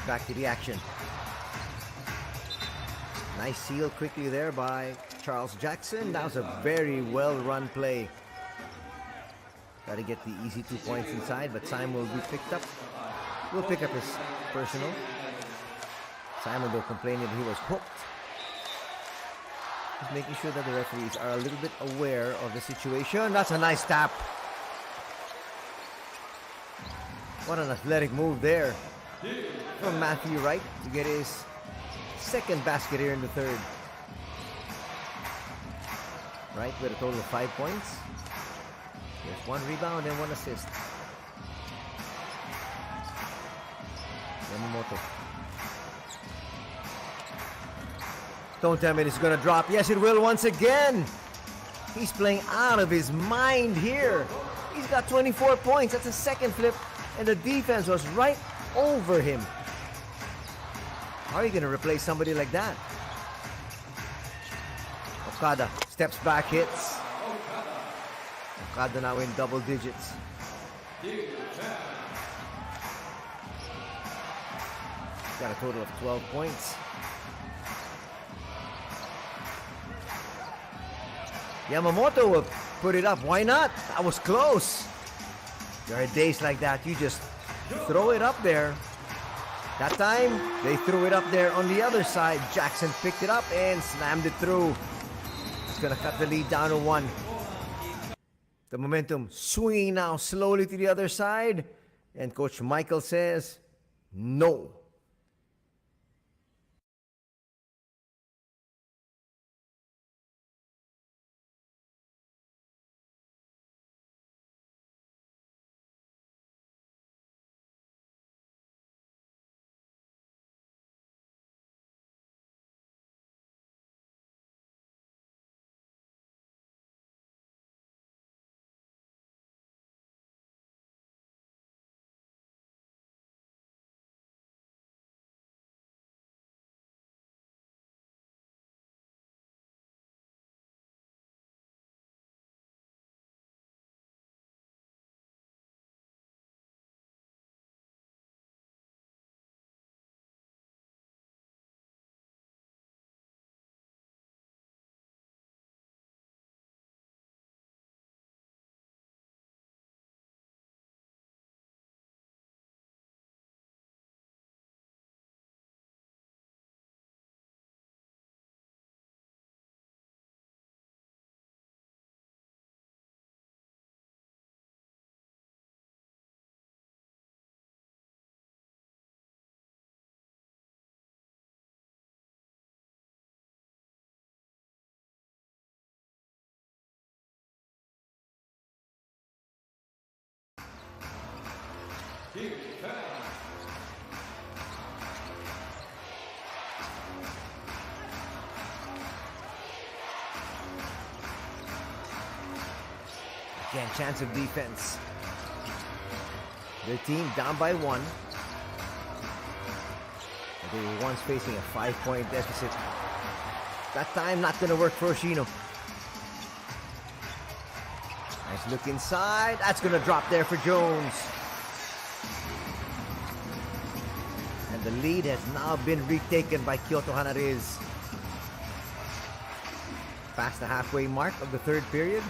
Back to the action. Nice seal quickly there by Charles Jackson. That was a very well run play. Got to get the easy 2 points inside, but Simon will be picked up. Will pick up his personal. Simon, though, complaining that he was hooked. He's making sure that the referees are a little bit aware of the situation. That's a nice tap. What an athletic move there from Matthew Wright to get his second basket here in the third. Wright with a total of 5 points. There's 1 rebound and 1 assist. Yamamoto. Don't tell me it's gonna drop. Yes, it will once again. He's playing out of his mind here. He's got 24 points. That's a second flip, and the defense was right over him. How are you gonna replace somebody like that? Okada steps back, hits. Okada now in double digits. Got a total of 12 points. Yamamoto will put it up. Why not? That was close. There are days like that. You just throw it up there. That time, they threw it up there on the other side. Jackson picked it up and slammed it through. It's going to cut the lead down to 1. The momentum swinging now slowly to the other side. And Coach Michael says, no. Again, chance of defense. Their team down by 1. They were once facing a 5-point deficit. That time, not going to work for Oshino. Nice look inside. That's going to drop there for Jones. And the lead has now been retaken by Kyoto HANNARYZ. Past the halfway mark of the third period.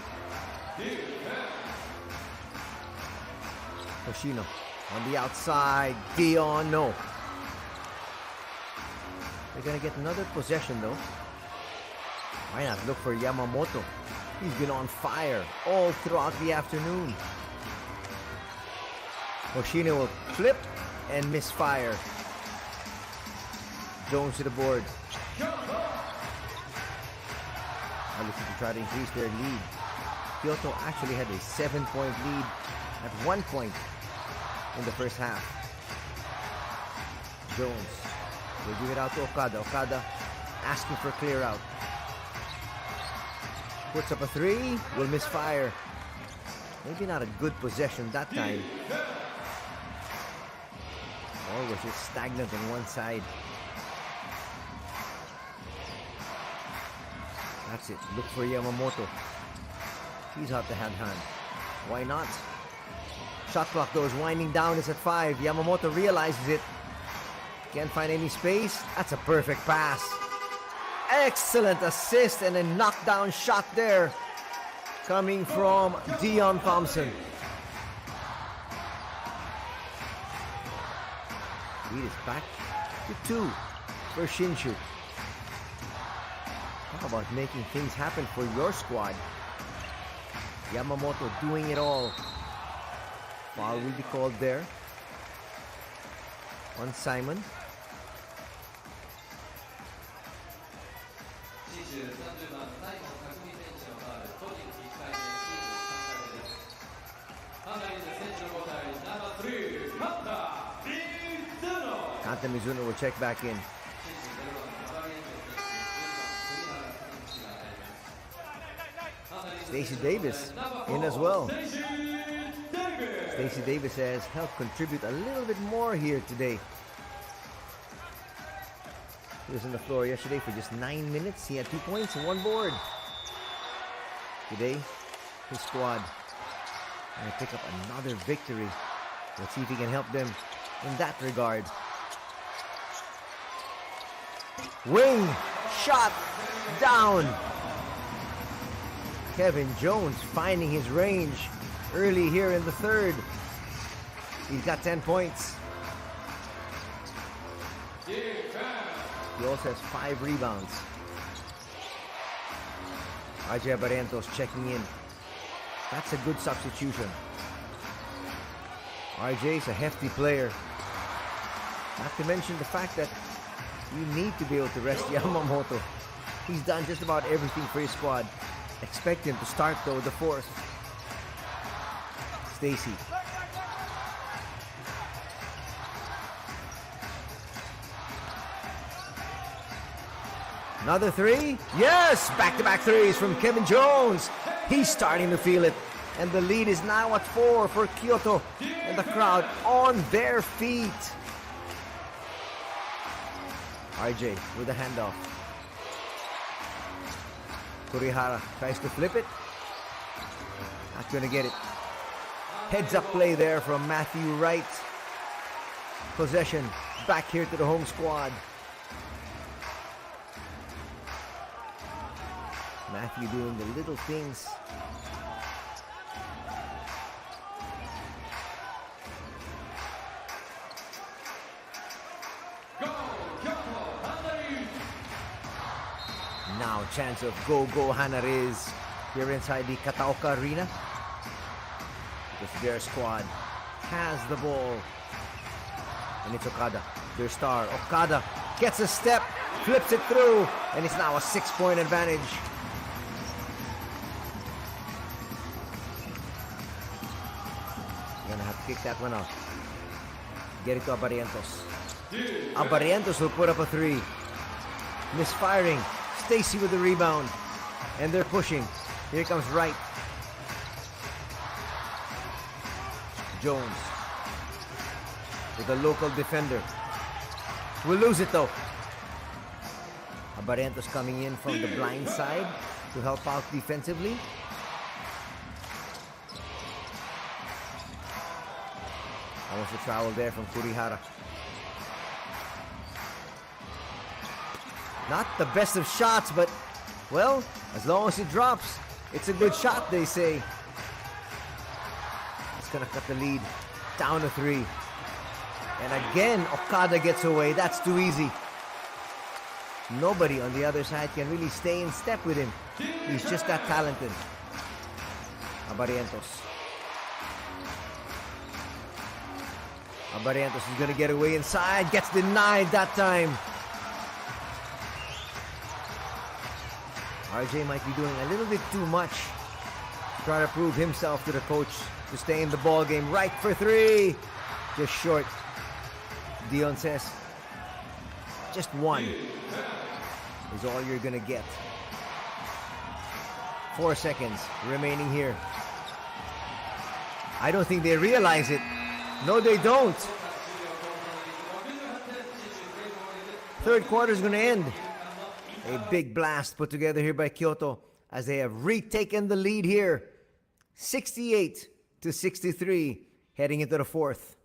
Oshino on the outside. Dion, no. They're going to get another possession though. Why not look for Yamamoto? He's been on fire all throughout the afternoon. Oshino will flip and misfire. Jones to the board. Now looking to try to increase their lead. Kyoto actually had a 7-point lead at 1 point in the first half. Jones will give it out to Okada. Okada asking for clear out. Puts up a 3, will misfire. Maybe not a good possession that time. Or was just stagnant on one side. That's it. Look for Yamamoto. He's out the hand. Why not? Shot clock though is winding down. It's at 5. Yamamoto realizes it. Can't find any space. That's a perfect pass. Excellent assist and a knockdown shot there. Coming from Dion Thompson. Lead is back to 2 for Shinshu. How about making things happen for your squad? Yamamoto doing it all. Foul will be called there on Simon. Kanta Mizuno will check back in. Stacey Davis in as well. Stacey Davis has helped contribute a little bit more here today. He was on the floor yesterday for just 9 minutes. He had 2 points and 1 board. Today, his squad going to pick up another victory. Let's see if he can help them in that regard. Wing shot down. Kevin Jones finding his range early here in the third. He's got 10 points. He also has 5 rebounds. RJ Barrientos checking in. That's a good substitution. RJ is a hefty player. Not to mention the fact that you need to be able to rest Yamamoto. He's done just about everything for his squad. Expect him to start though the fourth. Stacey. Another 3. Yes! Back-to-back threes from Kevin Jones. He's starting to feel it. And the lead is now at 4 for KYOTO. And the crowd on their feet. RJ with a handoff. Kurihara tries to flip it. Not gonna get it. Heads up play there from Matthew Wright. Possession back here to the home squad. Matthew doing the little things. Now chance of go HANNARYZ here inside the Kataoka Arena. Because their squad has the ball. And it's Okada, their star. Okada gets a step, flips it through, and it's now a 6-point advantage. Gonna have to kick that one out. Get it to Barrientos. Barrientos will put up a 3. Misfiring. Stacey with the rebound. And they're pushing. Here comes Wright. Jones with a local defender. We'll lose it though. Barrientos coming in from the blind side to help out defensively. Almost a travel there from Kurihara. Not the best of shots, but, well, as long as it drops, it's a good shot, they say. It's gonna cut the lead down to 3. And again, Okada gets away. That's too easy. Nobody on the other side can really stay in step with him. He's just that talented. Barrientos. Barrientos is going to get away inside. Gets denied that time. RJ might be doing a little bit too much. Trying to prove himself to the coach to stay in the ball game. Right for 3. Just short. Dion says, just 1 is all you're going to get. 4 seconds remaining here. I don't think they realize it. No, they don't. Third quarter is going to end. A big blast put together here by KYOTO as they have retaken the lead here. 68-63 heading into the fourth.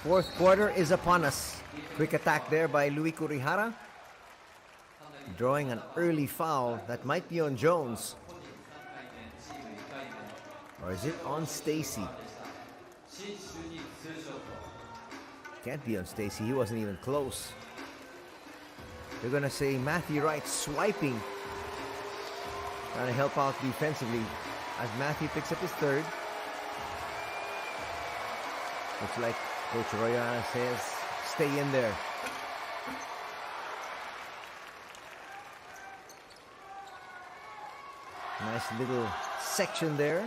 Fourth quarter is upon us. Quick attack there by Louis Kurihara. Drawing an early foul that might be on Jones. Or is it on Stacy? Can't be on Stacy. He wasn't even close. They're going to say Matthew Wright swiping. Trying to help out defensively as Matthew picks up his third. Looks like Coach Royana says, stay in there. Nice little section there,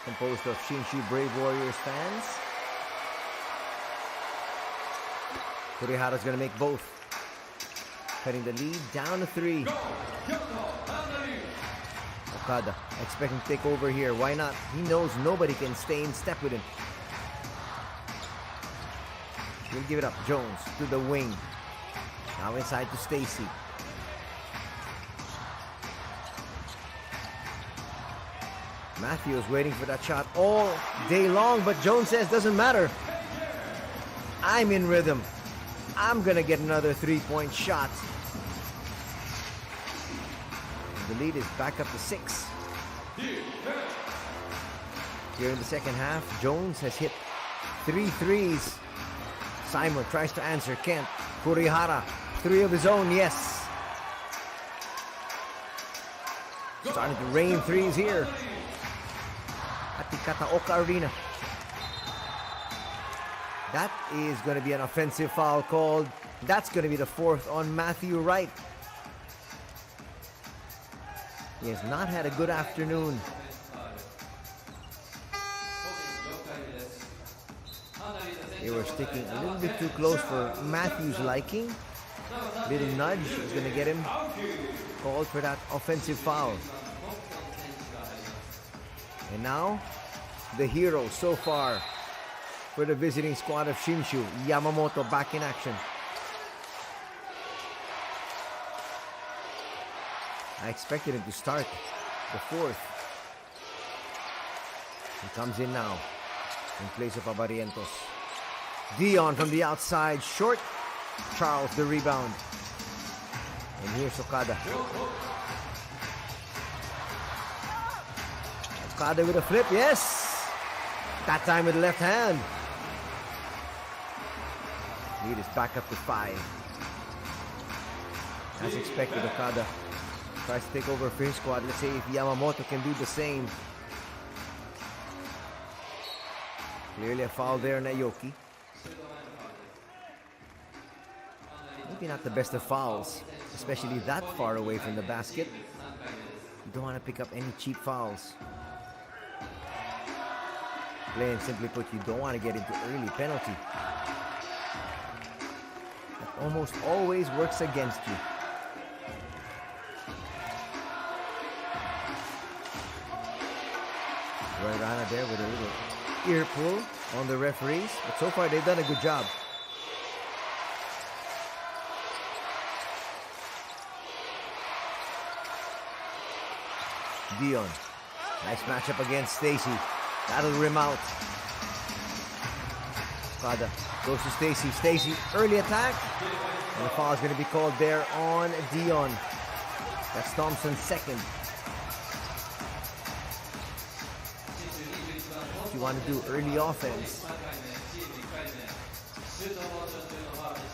composed of Shinshu Brave Warriors fans. Kurihara's going to make both. Cutting the lead down to 3. Okada expecting to take over here. Why not? He knows nobody can stay in step with him. He'll give it up. Jones to the wing. Now inside to Stacy. Matthew is waiting for that shot all day long, but Jones says doesn't matter. I'm in rhythm. I'm gonna get another 3-point shot. The lead is back up to 6. Here in the second half, Jones has hit 3 threes. Simon tries to answer, can't. Kurihara, 3 of his own, yes. Starting to rain threes here at the Kataoka Arena. That is going to be an offensive foul called. That's going to be the 4th on Matthew Wright. He has not had a good afternoon. They were sticking a little bit too close for Matthew's liking. Little nudge is going to get him called for that offensive foul. And now, the hero so far for the visiting squad of Shinshu, Yamamoto, back in action. I expected him to start the 4th. He comes in now in place of Abarientos. Dion from the outside, short. Charles the rebound. And here's Okada. Okada with a flip, yes! That time with the left hand. Lead is back up to 5. As expected, Okada tries to take over for his squad. Let's see if Yamamoto can do the same. Clearly a foul there on Aoki. Maybe not the best of fouls, especially that far away from the basket. You don't want to pick up any cheap fouls. Plain and simply put, you don't want to get into early penalty. That almost always works against you. Roy Rana there with a little ear pull on the referees, but so far they've done a good job. Dion, nice matchup against Stacy. That'll rim out. Okada goes to Stacy. Stacy, early attack. And the foul is going to be called there on Dion. That's Thompson's 2nd. If you want to do early offense,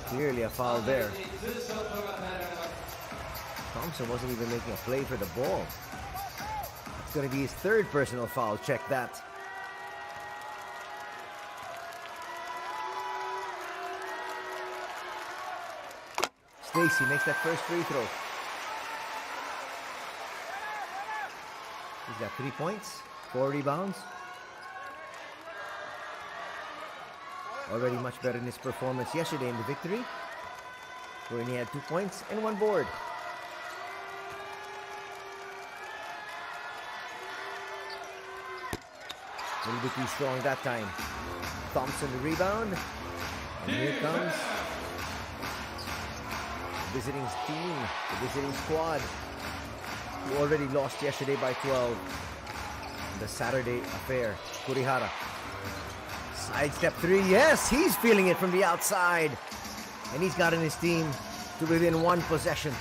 clearly a foul there. Thompson wasn't even making a play for the ball. It's going to be his 3rd personal foul. Check that. Stacy makes that first free throw. He's got 3 points, 4 rebounds. Already much better in his performance yesterday in the victory, wherein he had 2 points and 1 board. A little bit too strong that time. Thompson the rebound. And here comes the visiting team, the visiting squad, who already lost yesterday by 12. The Saturday affair. Kurihara. Sidestep three. Yes, he's feeling it from the outside. And he's gotten his team to within one possession.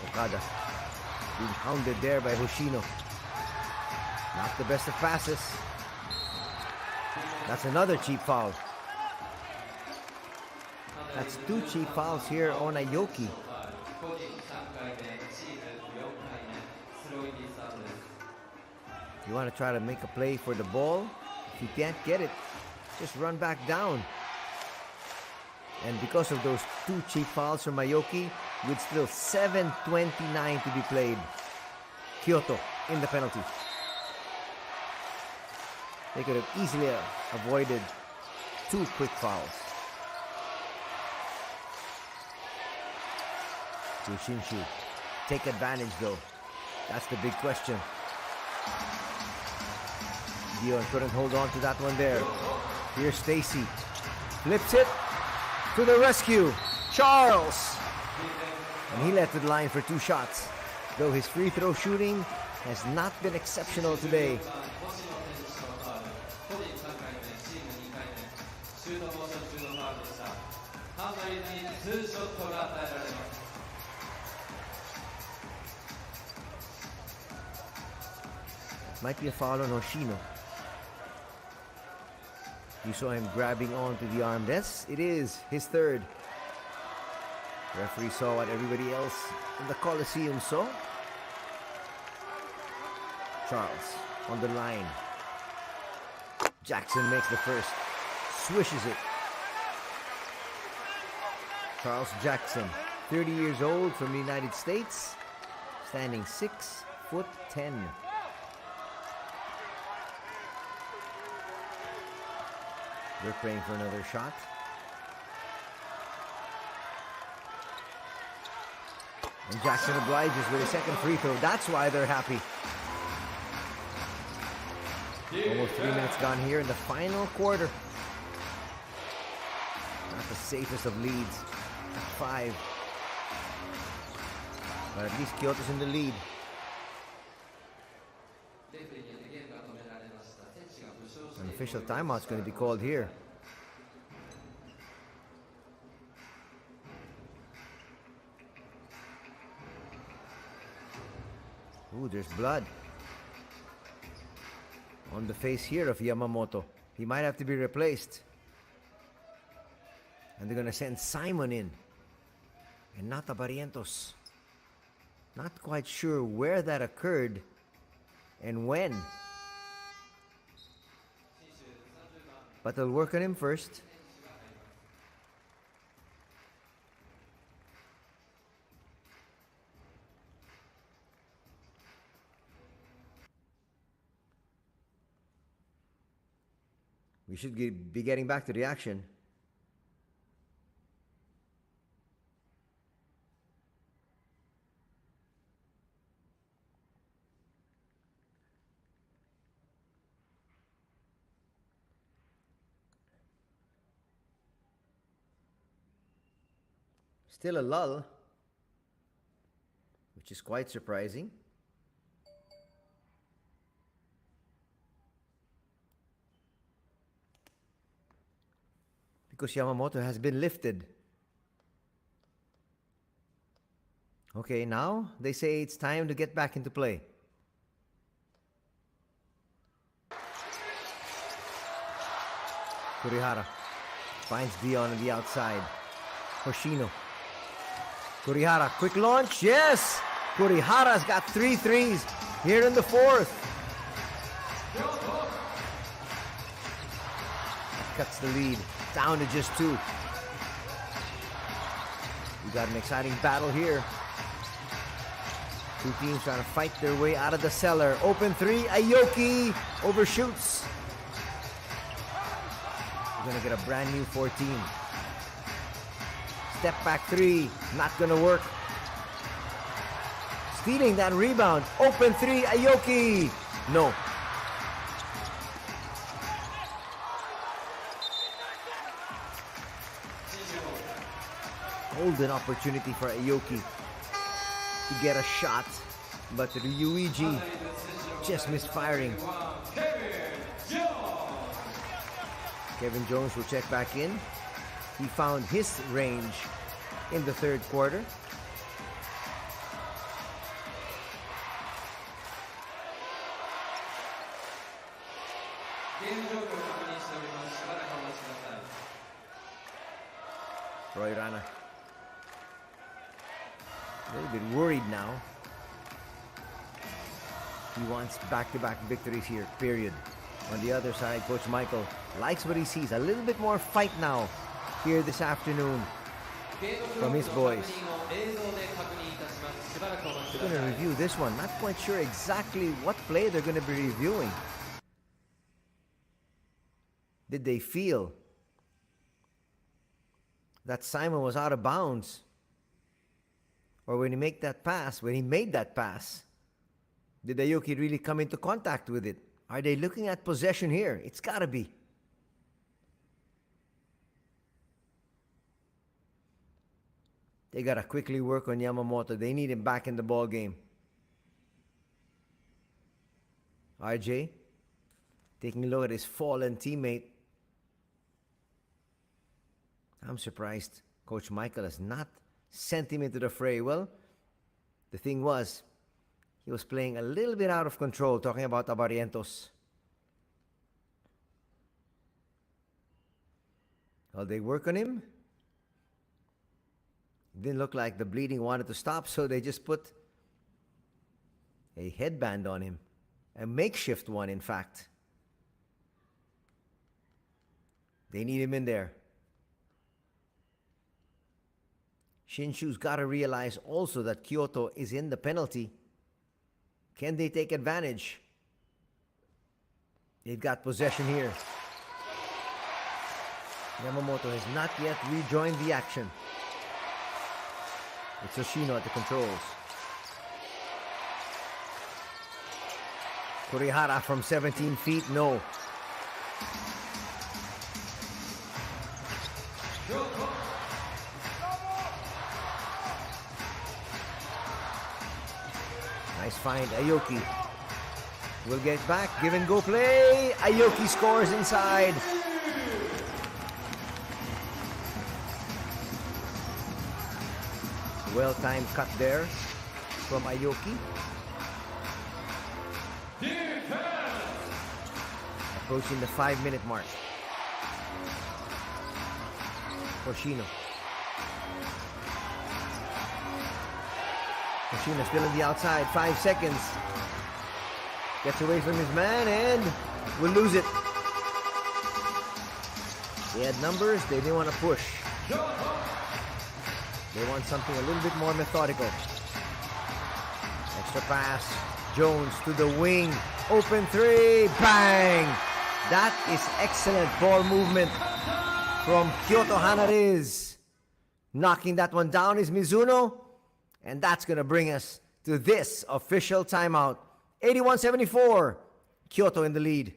Okada being hounded there by Hoshino. Not the best of passes. That's another cheap foul. That's 2 cheap fouls here on Aoki. You want to try to make a play for the ball. If you can't get it, just run back down. And because of those 2 cheap fouls from Aoki, with still 7:29 to be played, Kyoto in the penalty. They could have easily avoided 2 quick fouls. To Shinshu. Take advantage though. That's the big question. Dion couldn't hold on to that one there. Here's Stacy. Flips it to the rescue. Charles. And he left the line for 2 shots. Though his free throw shooting has not been exceptional today. Might be a foul on Hoshino. You saw him grabbing onto the arm. Yes, it is his 3rd. Referee saw what everybody else in the Coliseum saw. Charles on the line. Jackson makes the first. Swishes it. Charles Jackson, 30 years old, from the United States, standing 6'10". They're praying for another shot. And Jackson obliges with a second free throw. That's why they're happy. Almost 3 minutes gone here in the final quarter. Not the safest of leads. 5. But at least Kyoto's in the lead. An official timeout's going to be called here. Ooh, there's blood on the face here of Yamamoto. He might have to be replaced. And they're going to send Simon in. And not Barrientos. Not quite sure where that occurred and when. But they'll work on him first. We should be getting back to the action. Still a lull, which is quite surprising. Because Yamamoto has been lifted. Okay, now they say it's time to get back into play. Kurihara finds Dion on the outside. Hoshino. Kurihara, quick launch, yes! Kurihara's got 3 threes here in the 4th. Cuts the lead down to just 2. We got an exciting battle here. 2 teams trying to fight their way out of the cellar. Open 3, Aoki overshoots. We're gonna get a brand new 14. Step back 3, not gonna work. Stealing that rebound. Open 3, Aoki. No. Golden opportunity for Aoki to get a shot, but Ryuichi just misfiring. Kevin Jones will check back in. He found his range in the third quarter. Roy Rana. A little bit worried now. He wants back-to-back victories here, period. On the other side, Coach Michael likes what he sees. A little bit more fight now here this afternoon from his boys. They're going to review this one. Not quite sure exactly what play they're going to be reviewing. Did they feel that Simon was out of bounds? Or when he made that pass, did Aoki really come into contact with it? Are they looking at possession here? It's got to be. They got to quickly work on Yamamoto. They need him back in the ball game. RJ taking a look at his fallen teammate. I'm surprised Coach Michael has not sent him into the fray. Well, the thing was, he was playing a little bit out of control, talking about Abarientos. Well, they work on him. Didn't look like the bleeding wanted to stop, so they just put a headband on him. A makeshift one, in fact. They need him in there. Shinshu's got to realize also that Kyoto is in the penalty. Can they take advantage? They've got possession here. Yamamoto has not yet rejoined the action. It's Yoshino at the controls. Kurihara from 17 feet, no. Nice find, Aoki. Will get back, give and go play. Aoki scores inside. Well-timed cut there from Aoki. Approaching the 5-minute mark. Hoshino. Hoshino still on the outside, 5 seconds. Gets away from his man and will lose it. They had numbers, they didn't want to push. They want something a little bit more methodical. Extra pass. Jones to the wing. Open three. Bang! That is excellent ball movement from Kyoto HANNARYZ. Knocking that one down is Mizuno. And that's going to bring us to this official timeout. 81-74. Kyoto in the lead.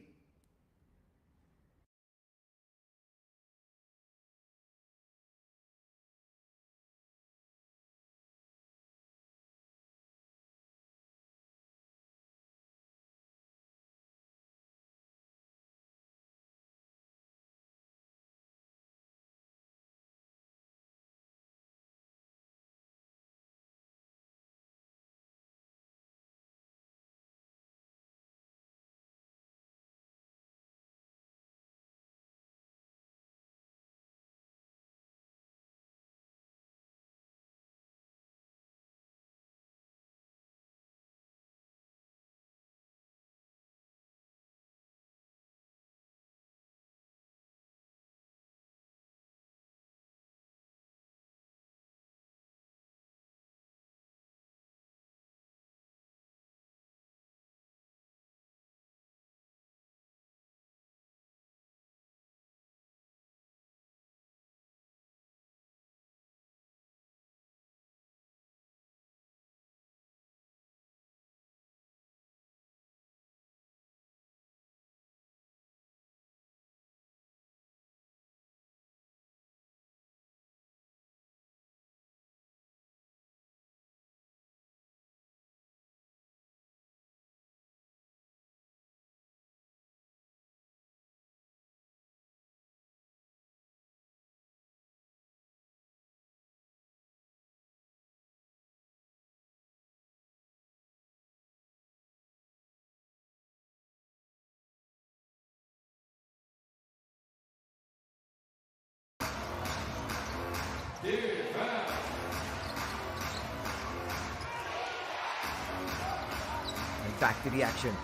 back to the action.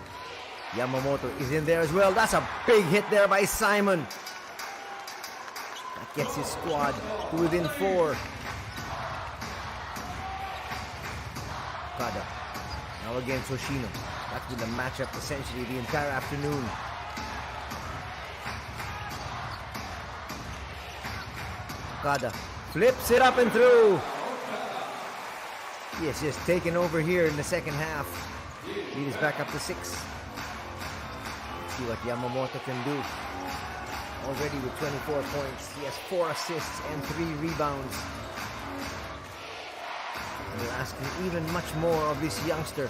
Yamamoto is in there as well. That's a big hit there by Simon. That gets his squad to within 4. Okada. Now against Hoshino. That's been the matchup essentially the entire afternoon. Okada flips it up and through. He has just taken over here in the second half. Lead is back up to 6. Let's see what Yamamoto can do. Already with 24 points. He has 4 assists and 3 rebounds. And we're asking even much more of this youngster.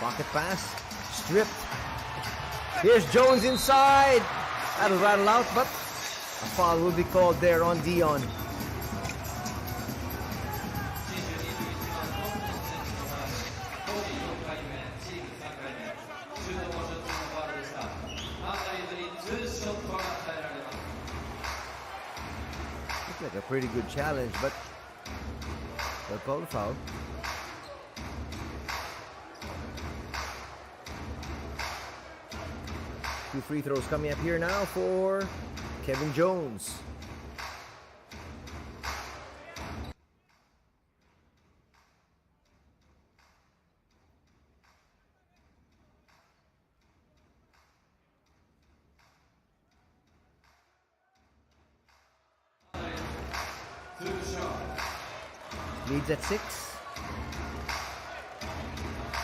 Pocket pass. Stripped. Here's Jones inside. That'll rattle out, but a foul will be called there on Dion. Looks like a pretty good challenge, but they'll call the foul. Two free throws coming up here now for Kevin Jones. Leads at 6.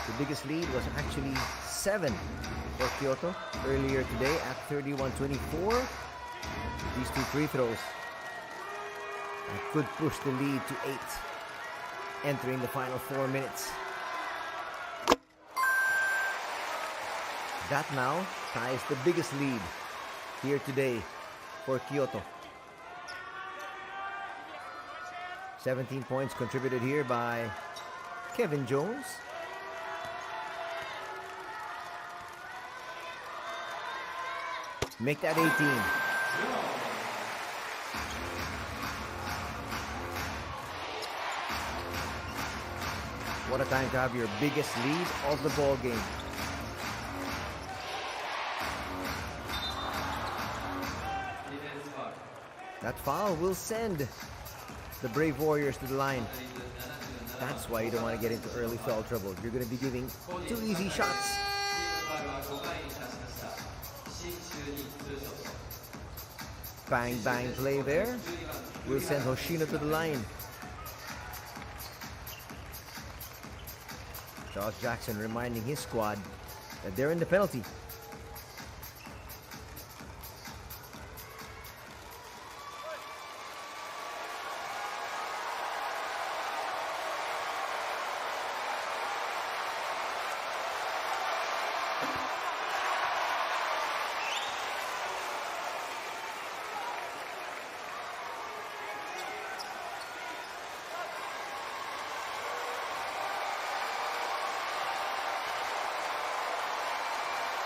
The biggest lead was actually 7 for Kyoto earlier today at 31-24. These 2 free throws could push the lead to 8 entering the final 4 minutes. That now ties the biggest lead here today for Kyoto. 17 points contributed here by Kevin Jones. Make that 18. What a time to have your biggest lead of the ball game. That foul will send the Brave Warriors to the line. That's why you don't want to get into early foul trouble. You're going to be giving 2 easy shots. Bang, bang play there. Will send Hoshino to the line. Charles Jackson reminding his squad that they're in the penalty.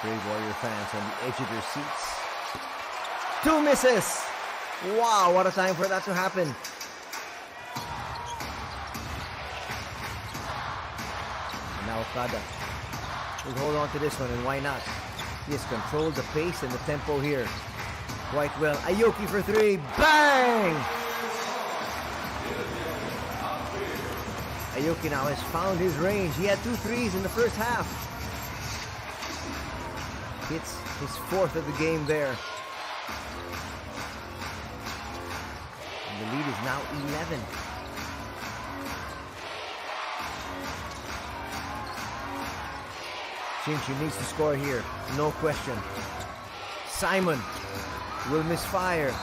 Brave Warrior fans on the edge of their seats. 2 misses! Wow, what a time for that to happen. And now Okada will hold on to this one, and why not? He has controlled the pace and the tempo here quite well. Aoki for 3. Bang! Aoki now has found his range. He had 2 threes in the first half. Hits his 4th of the game there. And the lead is now 11. Shinshu needs to score here, no question. Simon will misfire.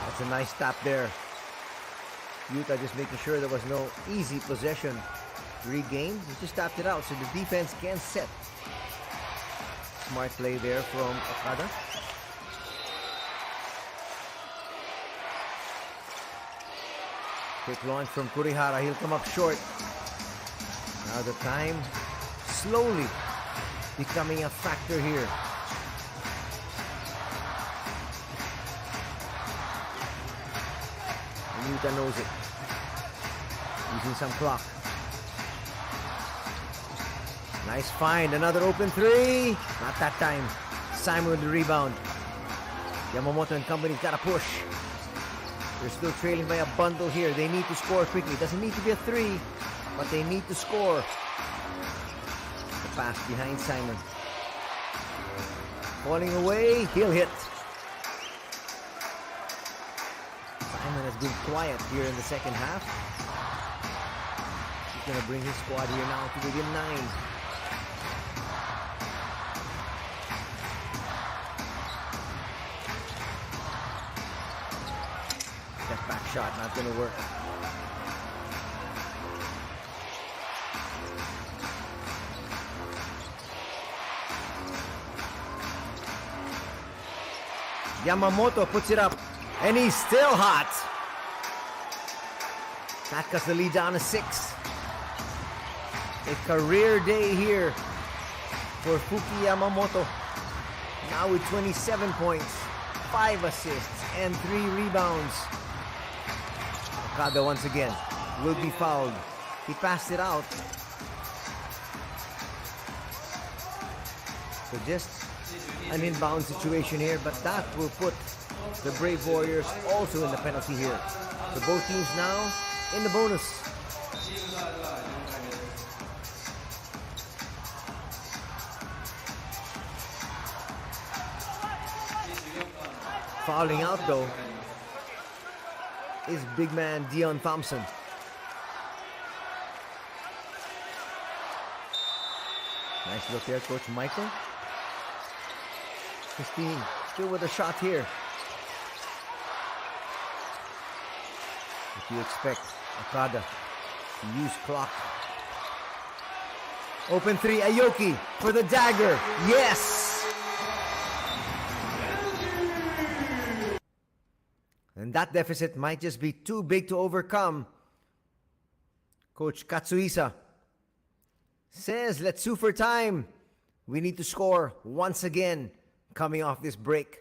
That's a nice tap there. Utah just making sure there was no easy possession regained. He just tapped it out so the defense can set. Smart play there from Okada. Quick launch from Kurihara. He'll come up short. Now the time slowly becoming a factor here. And Utah knows it. using some clock. Nice find, another open three. Not that time. Simon with the rebound. Yamamoto and company gotta push. They're still trailing by a bundle here. They need to score quickly. Doesn't need to be a three, but they need to score. The pass behind Simon. Falling away, he'll hit. Simon has been quiet here in the second half. He's gonna bring his squad here now to within 9. Step back shot, not gonna work. Yamamoto puts it up, and he's still hot. That cuts the lead down to 6. A career day here for Fuki Yamamoto. Now with 27 points, 5 assists, and 3 rebounds. Okada once again will be fouled. He passed it out. So just an inbound situation here, but that will put the Brave Warriors also in the penalty here. So both teams now in the bonus. Fouling out though is big man Dion Thompson. Nice look there, Coach Michael. 15, still with a shot here. If you expect Okada to use clock. Open 3, Aoki for the dagger. Yes! And that deficit might just be too big to overcome. Coach Katsuhisa says, let's sue for time. We need to score once again coming off this break.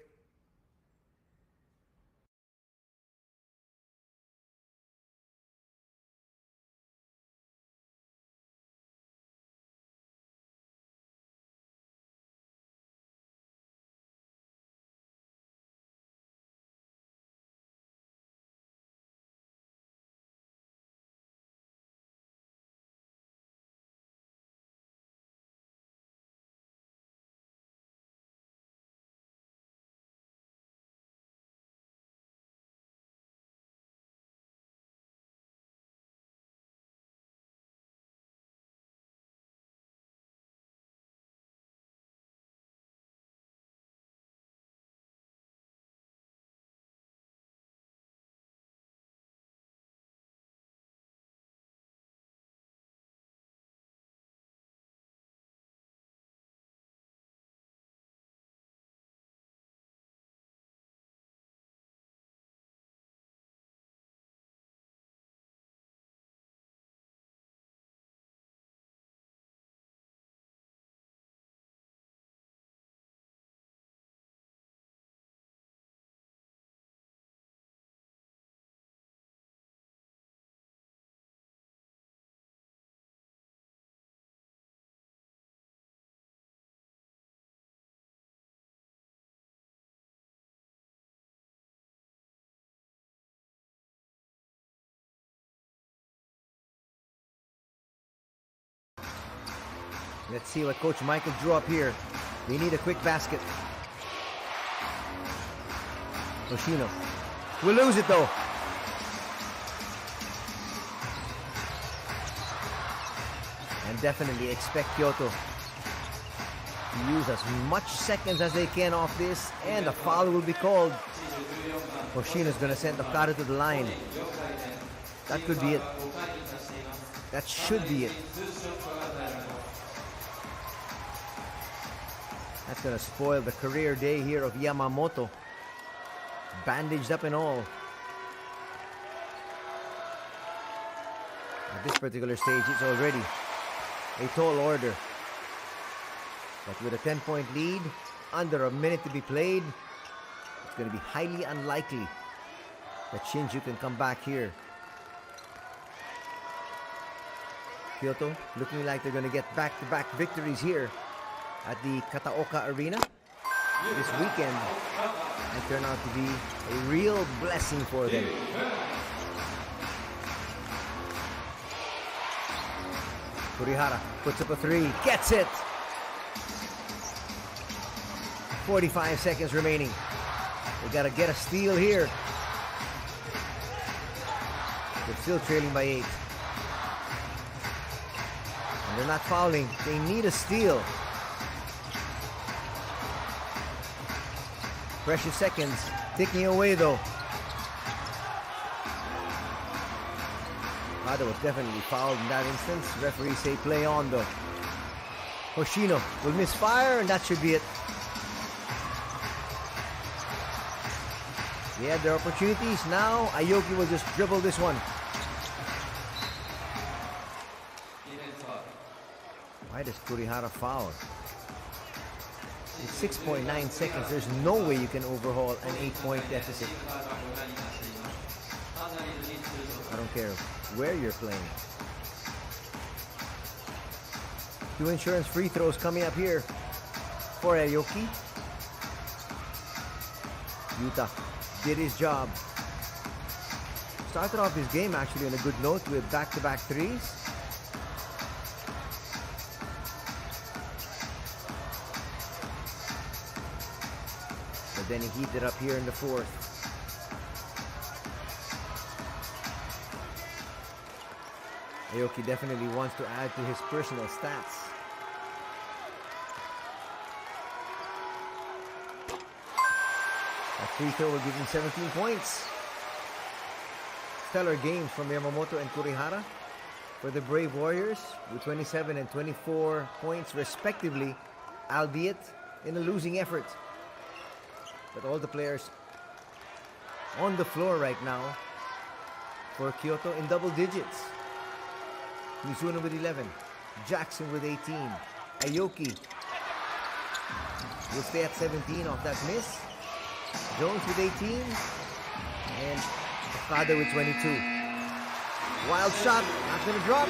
Let's see what Coach Michael drew up here. They need a quick basket. Yoshino will lose it though. And definitely expect Kyoto to use as much seconds as they can off this, and a foul will be called. Yoshino's gonna send Okada to the line. That could be it. That should be it. That's going to spoil the career day here of Yamamoto. Bandaged up and all. At this particular stage, it's already a tall order. But with a 10-point lead, under a minute to be played, it's going to be highly unlikely that Shinshu can come back here. Kyoto looking like they're going to get back-to-back victories here at the Kataoka Arena this weekend and turn out to be a real blessing for them. Kurihara puts up a three, gets it! 45 seconds remaining. They gotta get a steal here. They're still trailing by 8. And they're not fouling. They need a steal. Precious seconds ticking away though. That was definitely fouled in that instance. Referees say play on though. Hoshino will misfire and that should be it. They had their opportunities. Now Aoki will just dribble this one. Why does Kurihara foul? It's 6.9 seconds. There's no way you can overhaul an 8-point deficit. I don't care where you're playing. 2 insurance free throws coming up here for Aoki. Yuta did his job. Started off his game actually on a good note with back-to-back threes. But then he heated up here in the fourth. Aoki definitely wants to add to his personal stats. A free throw will give him 17 points. Stellar games from Yamamoto and Kurihara for the Brave Warriors with 27 and 24 points respectively, albeit in a losing effort. But all the players on the floor right now for Kyoto in double digits. Mizuno with 11, Jackson with 18, Aoki will stay at 17 off that miss, Jones with 18, and Okada with 22. Wild shot, not going to drop.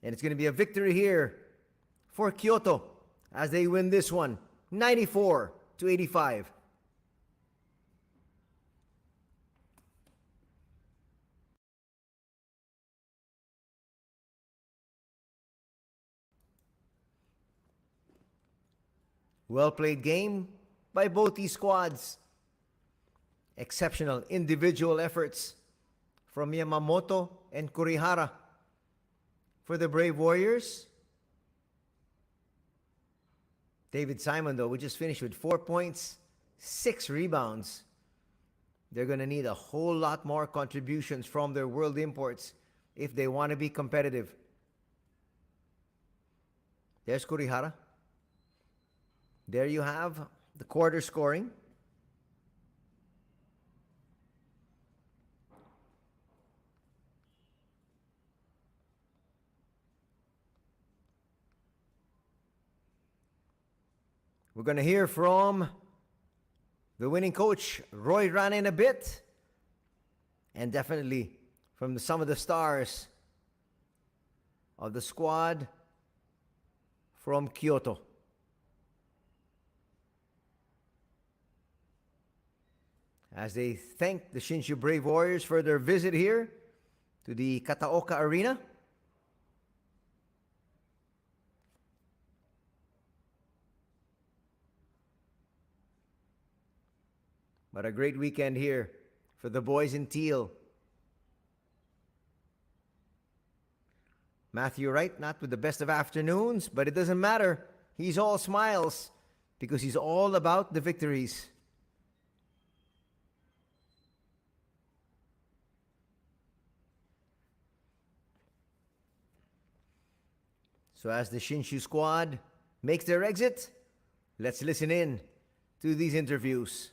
And it's going to be a victory here for Kyoto as they win this one, 94-85. Well-played game by both these squads. Exceptional individual efforts from Yamamoto and Kurihara. For the Brave Warriors, David Simon, though, we just finished with 4 points, 6 rebounds. They're going to need a whole lot more contributions from their world imports if they want to be competitive. There's Kurihara. There you have the quarter scoring. We're going to hear from the winning coach, Roy Rana, in a bit. And definitely from some of the stars of the squad from Kyoto. As they thank the Shinshu Brave Warriors for their visit here to the Kataoka Arena. But a great weekend here for the boys in teal. Matthew Wright, not with the best of afternoons, but it doesn't matter. He's all smiles because he's all about the victories. So as the Shinshu squad makes their exit, let's listen in to these interviews.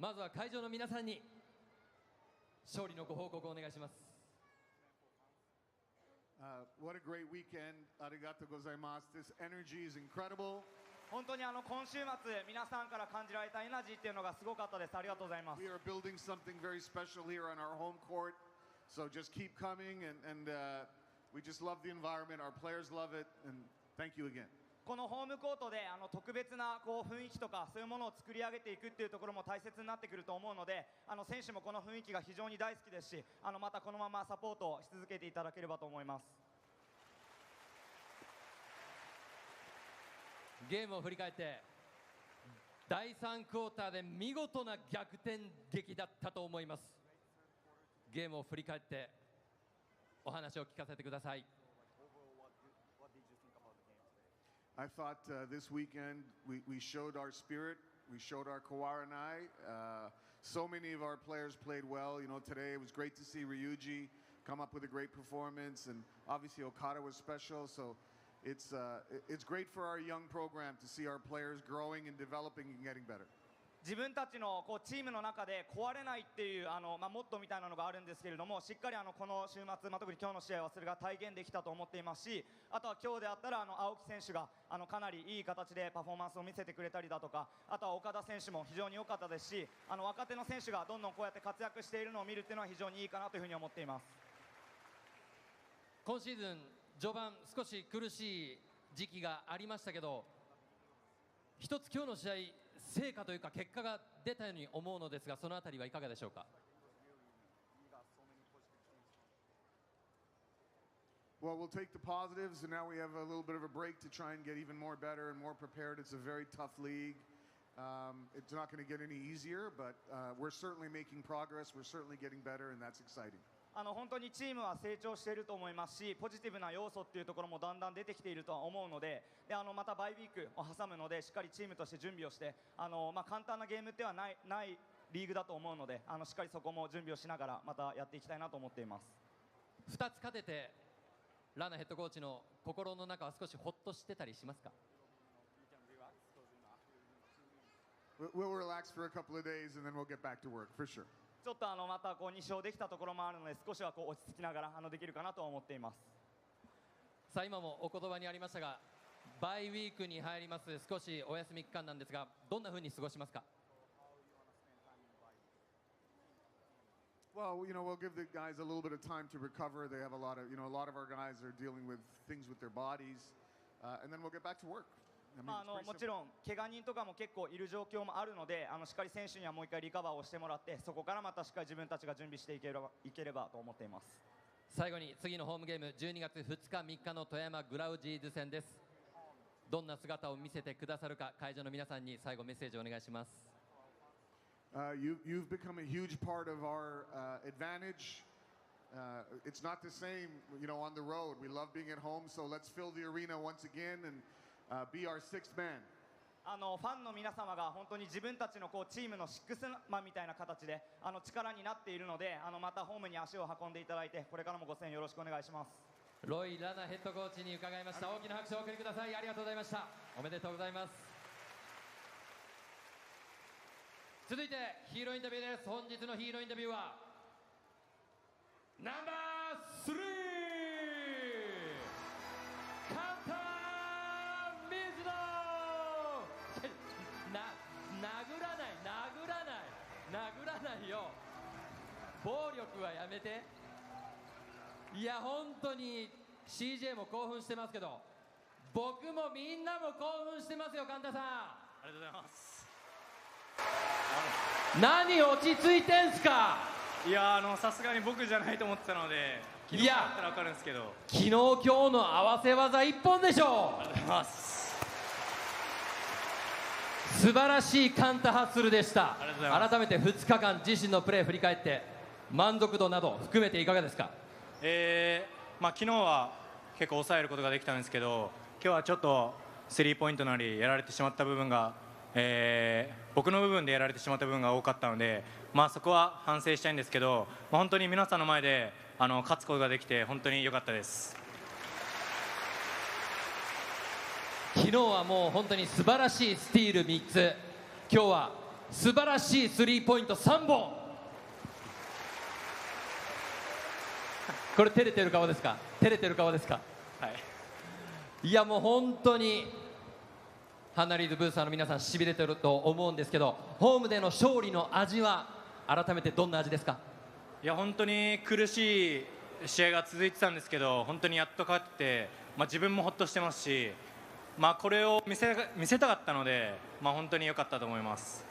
まずは会場の皆さんに勝利のご報告をお願いします。What a great weekend. ありがとうございます。This energy is incredible. 本当に今週末皆さんから感じられたエナジーっていうのがすごかったです。ありがとうございます。 We are building something very special here on our home court. So just keep coming and we just love the environment. Our players love it and thank you again. このホームコートで特別な雰囲気とかそういうものを作り上げていくっていうところも大切になってくると思うので、選手もこの雰囲気が非常に大好きですし、またこのままサポートをし続けていただければと思います。ゲームを振り返って第3クォーターで見事な逆転劇だったと思います。ゲームを振り返ってお話を聞かせてください。I thought this weekend we showed our spirit, we showed our Kawara and I. So many of our players played well. You know, today it was great to see Ryuji come up with a great performance, and obviously Okada was special. So it's great for our young program to see our players growing and developing and getting better. 自分たちのチームの中で壊れないっていうモットーみたいなのがあるんですけれども、しっかりこの週末、特に今日の試合はそれが体現できたと思っていますし、あとは今日であったら青木選手がかなりいい形でパフォーマンスを見せてくれたりだとか、あとは岡田選手も非常に良かったですし、若手の選手がどんどんこうやって活躍しているのを見るっていうのは非常にいいかなというふうに思っています。今シーズン序盤少し苦しい時期がありましたけど、一つ今日の試合成果というか結果が出たように思うのですが、そのあたりはいかがでしょうか。Well, we'll take the positives, and now we have a little bit of a break to try and get even more better and more prepared. It's a very tough league. It's not going to get any easier, but we're certainly making progress. We're certainly getting better, and that's exciting. 本当にチームは成長していると思いますし、ポジティブな要素っていうところもだんだん出てきているとは思うので、またバイウィークを挟むのでしっかりチームとして準備をして、簡単なゲームではないリーグだと思うので、しっかりそこも準備をしながらまたやっていきたいなと思っています。2つ勝ててラナヘッドコーチの心の中は少しほっとしてたりしますか。We'll relax for a couple of days and then we'll get back to work for sure. ちょっとまた2勝できたところもあるので、少しは落ち着きながらできるかなと思っています。さあ今もお言葉にありましたが、バイウィークに入ります。少しお休み期間なんですが、どんな風に過ごしますか。Well, we'll give the guys a little bit of time to recover. They have a lot of our guys are dealing with things with their bodies, and then we'll get back to work. もちろん怪我人とかも結構いる状況もあるので、しっかり選手にはもう一回リカバーをしてもらって、そこからまたしっかり自分たちが準備していければと思っています。最後に次のホームゲーム12月2日3日の富山グラウジーズ戦です。どんな姿を見せてくださるか、会場の皆さんに最後メッセージをお願いします。You've become a huge part of our advantage. It's not the same, on the road. We love being at home, so let's fill the arena once again and.Be our sixth man. ファンの皆様が本当に自分たちのチームのシックスマンみたいな形で力になっているので、またホームに足を運んでいただいて、これからもご声援よろしくお願いします。ロイ・ラナヘッドコーチに伺いました。大きな拍手をお送りください。ありがとうございました。おめでとうございます。続いてヒーローインタビューです。本日のヒーローインタビューはナンバー3殴らないよ。暴力はやめて。いや本当に CJ も興奮してますけど、僕もみんなも興奮してますよ。カンタさん、ありがとうございます。何落ち着いてんすか。いやさすがに僕じゃないと思ってたので、昨日だったら分かるんですけど、昨日今日の合わせ技一本でしょう。ありがとうございます。素晴らしいカンタハッスルでした。改めて2日間自身のプレー振り返って満足度など含めていかがですか。昨日は結構抑えることができたんですけど、今日はちょっとスリーポイントなりやられてしまった部分が、僕の部分でやられてしまった部分が多かったので、そこは反省したいんですけど、本当に皆さんの前で勝つことができて本当に良かったです。昨日はもう本当に素晴らしいスティール3つ、今日は素晴らしいスリーポイント3本。これ照れてる顔ですか？照れてる顔ですか？はい。いやもう本当にハンナリーズブースターの皆さんしびれてると思うんですけど、ホームでの勝利の味は改めてどんな味ですか？いや本当に苦しい試合が続いてたんですけど、本当にやっと勝って、自分もほっとしてますし、これを見せたかったので、本当に良かったと思います。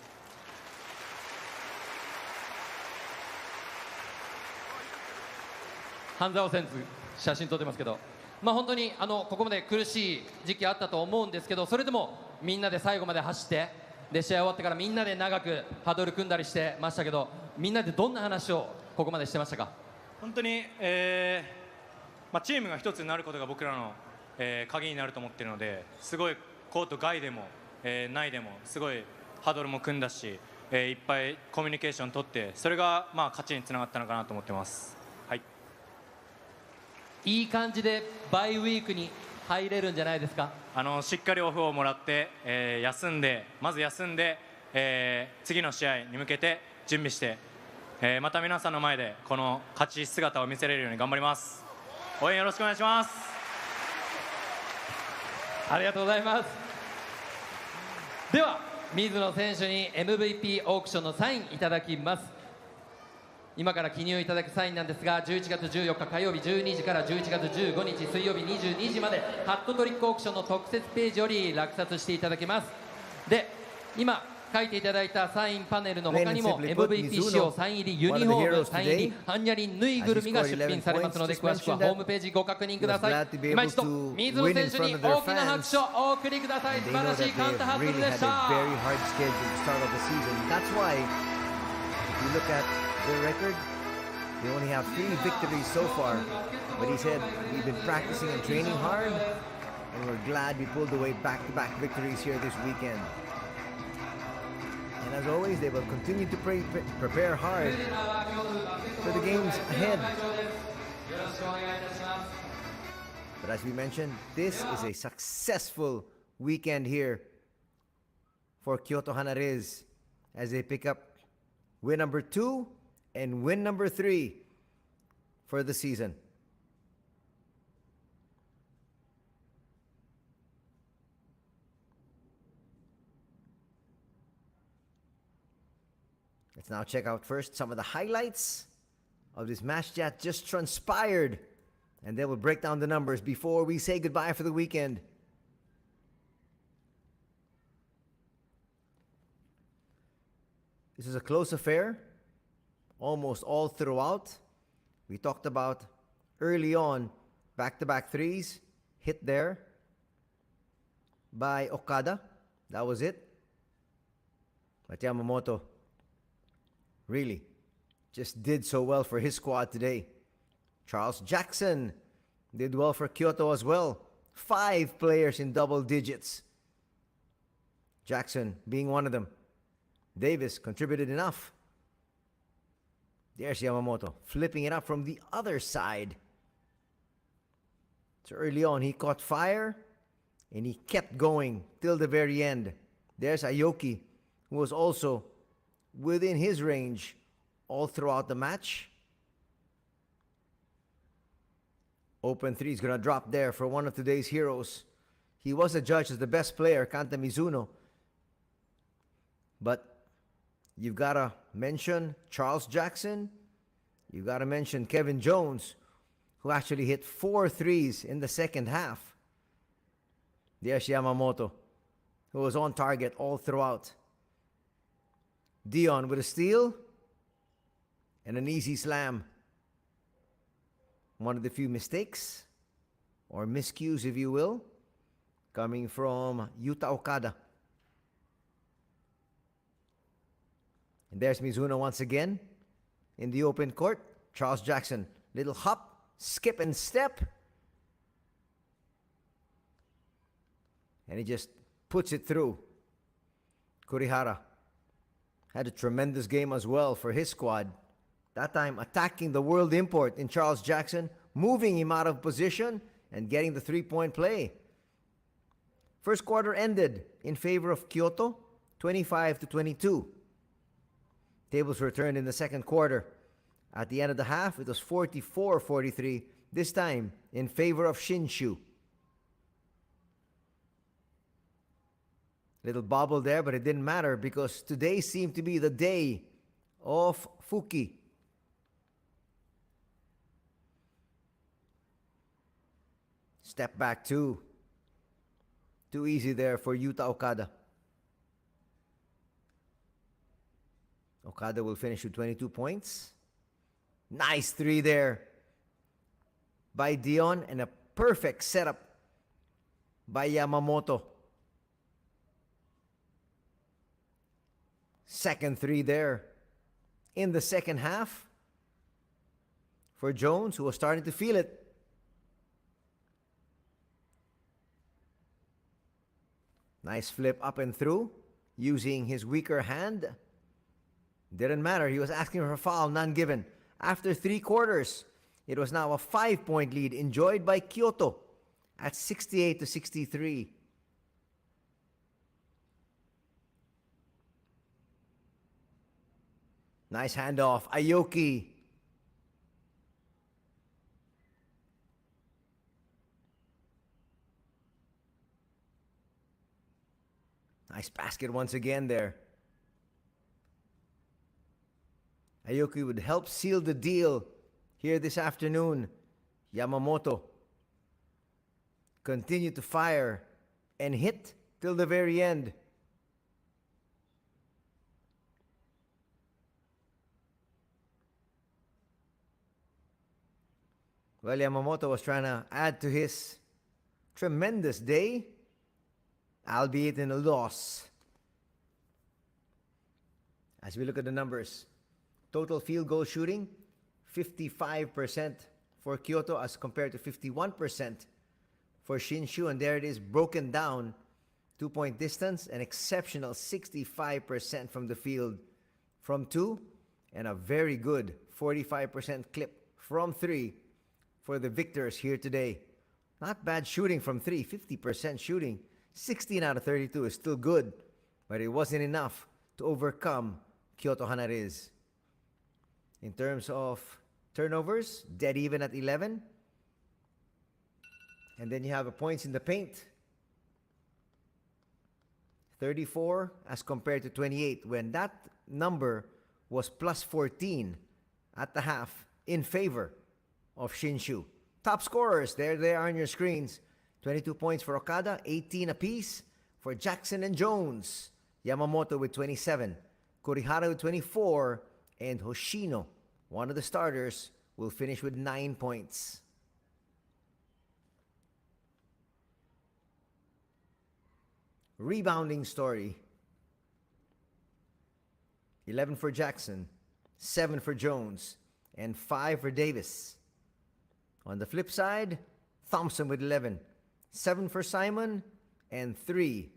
半沢センズ写真撮ってますけど、本当にここまで苦しい時期あったと思うんですけど、それでもみんなで最後まで走って、で試合終わってからみんなで長くハドル組んだりしてましたけど、みんなでどんな話をここまでしてましたか？本当に、チームが一つになることが僕らの、鍵になると思っているので、すごいコート外でも、内でもすごいハドルも組んだし、いっぱいコミュニケーション取って、それが勝ちにつながったのかなと思ってます。はい、いい感じでバイウィークに入れるんじゃないですか？しっかりオフをもらって、まず休んで、次の試合に向けて準備して、また皆さんの前でこの勝ち姿を見せれるように頑張ります。応援よろしくお願いします。ありがとうございます。では水野選手に MVP オークションのサインいただきます。今から記入いただくサインなんですが、11月14日火曜日12時から11月15日水曜日22時までハットトリックオークションの特設ページより落札していただけます。で、今書いていただいたサインパネルの他にも MVP 仕様サイン入りユニフォーム、サイン入りハンニャリンぬいぐるみが出品されますので、詳しくはホームページご確認ください。今一度水野選手に大きな拍手をお送りください。素晴らしいカウンターハットルでした。Their record, they only have 3 victories so far. But he said, we've been practicing and training hard, and we're glad we pulled away back-to-back victories here this weekend. And as always, they will continue to prepare hard for the games ahead. But as we mentioned, this is a successful weekend here for Kyoto HANNARYZ as they pick up win number 2 and win number 3 for the season. Let's now check out first some of the highlights of this match that just transpired, and then we'll break down the numbers before we say goodbye for the weekend. This is a close affair, almost all throughout. We talked about early on back-to-back threes hit there by Okada. That was it. But Yamamoto really just did so well for his squad today. Charles Jackson did well for Kyoto as well. 5 players in double digits. Jackson being one of them. Davis contributed enough. There's Yamamoto flipping it up from the other side. So early on he caught fire and he kept going till the very end. There's Aoki, who was also within his range all throughout the match. Open 3 is going to drop there for one of today's heroes. He was adjudged as the best player, Kanta Mizuno. But you've got to mention Charles Jackson. You've got to mention Kevin Jones, who actually hit 4 threes in the second half. There's Yamamoto, who was on target all throughout. Dion with a steal and an easy slam. One of the few mistakes, or miscues if you will, coming from Yuta Okada. And there's Mizuno once again in the open court. Charles Jackson, little hop, skip and step. And he just puts it through. Kurihara had a tremendous game as well for his squad. That time attacking the world import in Charles Jackson, moving him out of position and getting the 3-point play. First quarter ended in favor of Kyoto, 25-22. Tables were turned in the second quarter. At the end of the half, it was 44-43, this time in favor of Shinshu. Little bobble there, but it didn't matter because today seemed to be the day of Fuki. Step back two. Too easy there for Yuta Okada. Okada will finish with 22 points. Nice three there by Dion and a perfect setup by Yamamoto. Second three there in the second half for Jones, who was starting to feel it. Nice flip up and through using his weaker hand. Didn't matter. He was asking for a foul, none given. After 3 quarters, it was now a 5-point lead enjoyed by KYOTO at 68-63. Nice handoff. Aoki. Nice basket once again there. Aoki would help seal the deal here this afternoon. Yamamoto continued to fire and hit till the very end. Well, Yamamoto was trying to add to his tremendous day, albeit in a loss. As we look at the numbers, total field goal shooting, 55% for KYOTO as compared to 51% for Shinshu. And there it is, broken down, 2-point distance, an exceptional 65% from the field from 2, and a very good 45% clip from 3 for the victors here today. Not bad shooting from 3, 50% shooting. 16 out of 32 is still good, but it wasn't enough to overcome KYOTO HANNARYZ. In terms of turnovers, dead even at 11. And then you have a points in the paint. 34 as compared to 28, when that number was plus 14 at the half in favor of Shinshu. Top scorers, there they are on your screens. 22 points for Okada, 18 apiece for Jackson and Jones. Yamamoto with 27, Kurihara with 24, and Hoshino, one of the starters, will finish with 9 points. Rebounding story. 11 for Jackson, 7 for Jones, and 5 for Davis. On the flip side, Thompson with 11, 7 for Simon, and 3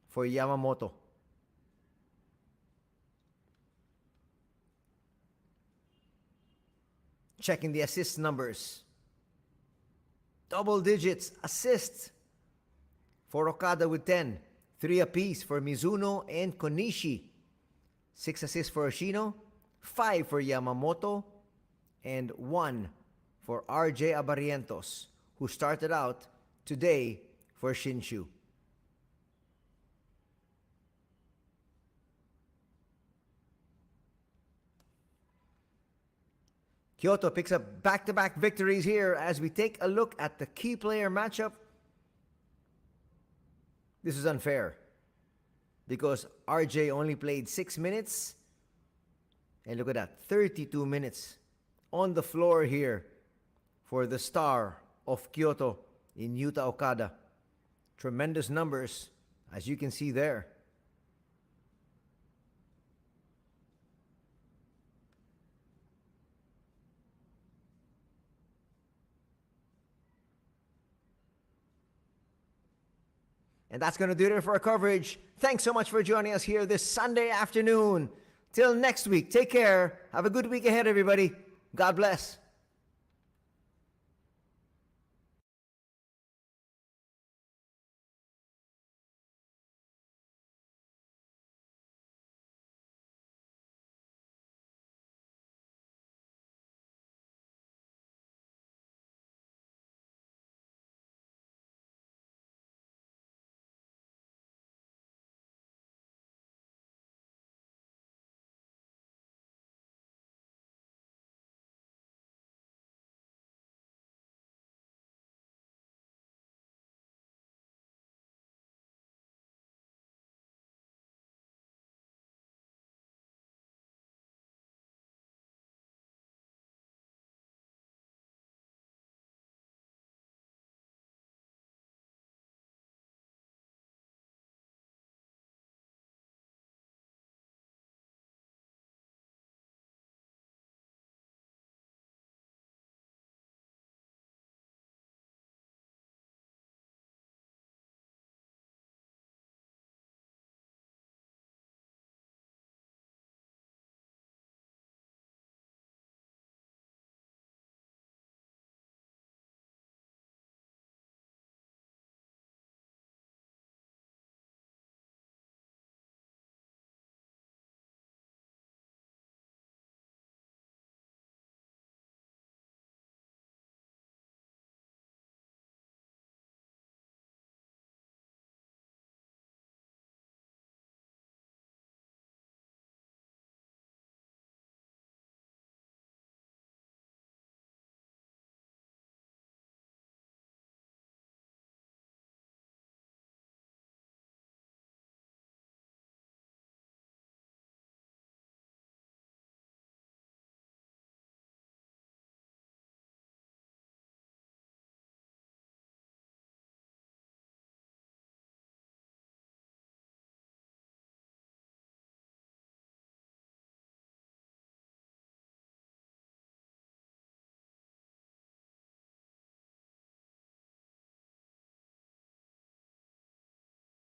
for Yamamoto. Checking the assist numbers. Double digits assists for Okada with 10, 3 apiece for Mizuno and Konishi. 6 assists for Hoshino, 5 for Yamamoto, and 1 for RJ Abarrientos, who started out today for Shinshu. KYOTO picks up back-to-back victories here as we take a look at the key player matchup. This is unfair because RJ only played 6 minutes. And look at that, 32 minutes on the floor here for the star of KYOTO in Yuta Okada. Tremendous numbers, as you can see there. And that's going to do it for our coverage. Thanks so much for joining us here this Sunday afternoon. Till next week, take care. Have a good week ahead, everybody. God bless.